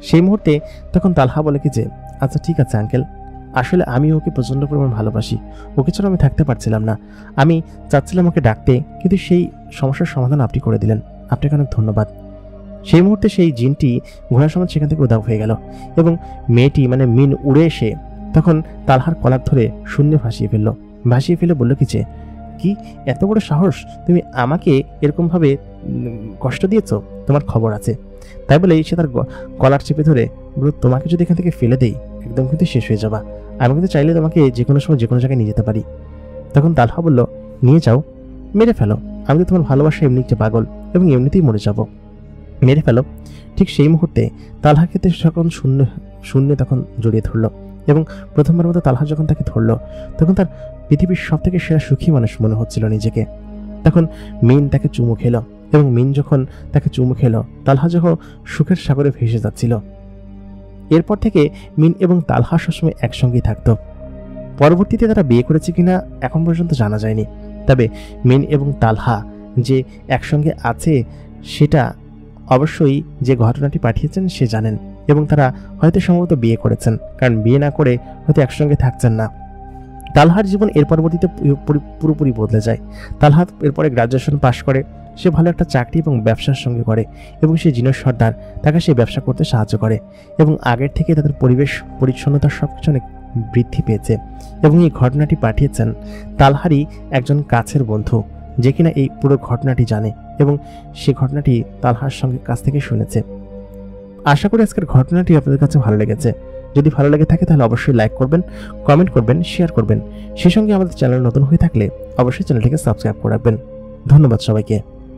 সেই মুহূর্তে তখন তালহা বলে কি যে, আচ্ছা ঠিক আছে আঙ্কেল, আসলে আমি ওকে প্রচণ্ড পরিমাণ ভালোবাসি, ওকে ছাড়া আমি থাকতে পারছিলাম না। আমি চাচ্ছিলাম ওকে ডাকতে, কিন্তু সেই সমস্যার সমাধান আপনি করে দিলেন, আপনাকে অনেক ধন্যবাদ। সেই মুহূর্তে সেই জিনটি ঘোড়ার সময় সেখান থেকে উধাও হয়ে গেল এবং মেয়েটি মানে মিন উড়ে এসে তখন তালহার কলার ধরে শূন্যে ভাসিয়ে ফেলে বলল কি যে, কি এত বড় সাহস, তুমি আমাকে এরকমভাবে কষ্ট দিয়েছ, তোমার খবর আছে। তাই বলে সে তার কলার চেপে ধরে বলল, তোমাকে যদি এখান থেকে ফেলে দেই একদম কিন্তু শেষ হয়ে যাবা, আমি কিন্তু চাইলে তোমাকে যে কোনো সময় যে কোনো জায়গায় নিয়ে যেতে পারি। তখন তালহা বলল, নিয়ে যাও, মেরে ফেলো, আমি তো তোমার ভালোবাসা এমনিতে পাগল এবং এমনিতেই মরে যাব, মেরে ফেলো। ঠিক সেই মুহূর্তে তালহাকে যখন শূন্য তখন জড়িয়ে ধরলো এবং প্রথমবার মতো তালহা যখন তাকে ধরলো তখন তার পৃথিবীর সব থেকে সেরা সুখী মানুষ মনে হচ্ছিল নিজেকে। তখন মিন তাকে চুমু খেলো এবং মিন যখন তাকে চুমু খেলো, তালহা যখন সুখের সাগরে ভেসে যাচ্ছিল। এরপর থেকে মিন এবং তালহা সবসময় একসঙ্গেই থাকতো। পরবর্তীতে তারা বিয়ে করেছে কিনা এখন পর্যন্ত জানা যায়নি, তবে মিন এবং তালহা যে একসঙ্গে আছে সেটা অবশ্যই যে ঘটনাটি পাঠিয়েছেন সে জানেন, এবং তারা হয়তো সম্ভবত বিয়ে করেছেন, কারণ বিয়ে না করে হয়তো একসঙ্গে থাকছেন না। তালহার জীবন এর পরবর্তীতে পুরোপুরি বদলে যায়। তালহা এরপরে গ্রাজুয়েশন পাশ করে, সে ভালো একটা চাকরি এবং ব্যবসার সঙ্গে করে এবং সেই জিনস সর্দার তাকে সেই ব্যবসা করতে সাহায্য করে এবং আগের থেকে তাদের পরিবেশ পরিচ্ছন্নতার সবকিছু অনেক বৃদ্ধি পেয়েছে। এবং এই ঘটনাটি পাঠিয়েছেন তালহারই একজন কাছের বন্ধু, যে কিনা এই পুরো ঘটনাটি জানে এবং সে ঘটনাটি তালহার সঙ্গে কাছ থেকে শুনেছে। আশা করি আজকের ঘটনাটি আপনাদের কাছে ভালো লেগেছে। যদি ভালো লেগে থাকে তাহলে অবশ্যই লাইক করবেন, কমেন্ট করবেন, শেয়ার করবেন। সেই সঙ্গে আমাদের চ্যানেল নতুন হয়ে থাকলে অবশ্যই চ্যানেলটিকে সাবস্ক্রাইব করে রাখবেন। ধন্যবাদ সবাইকে।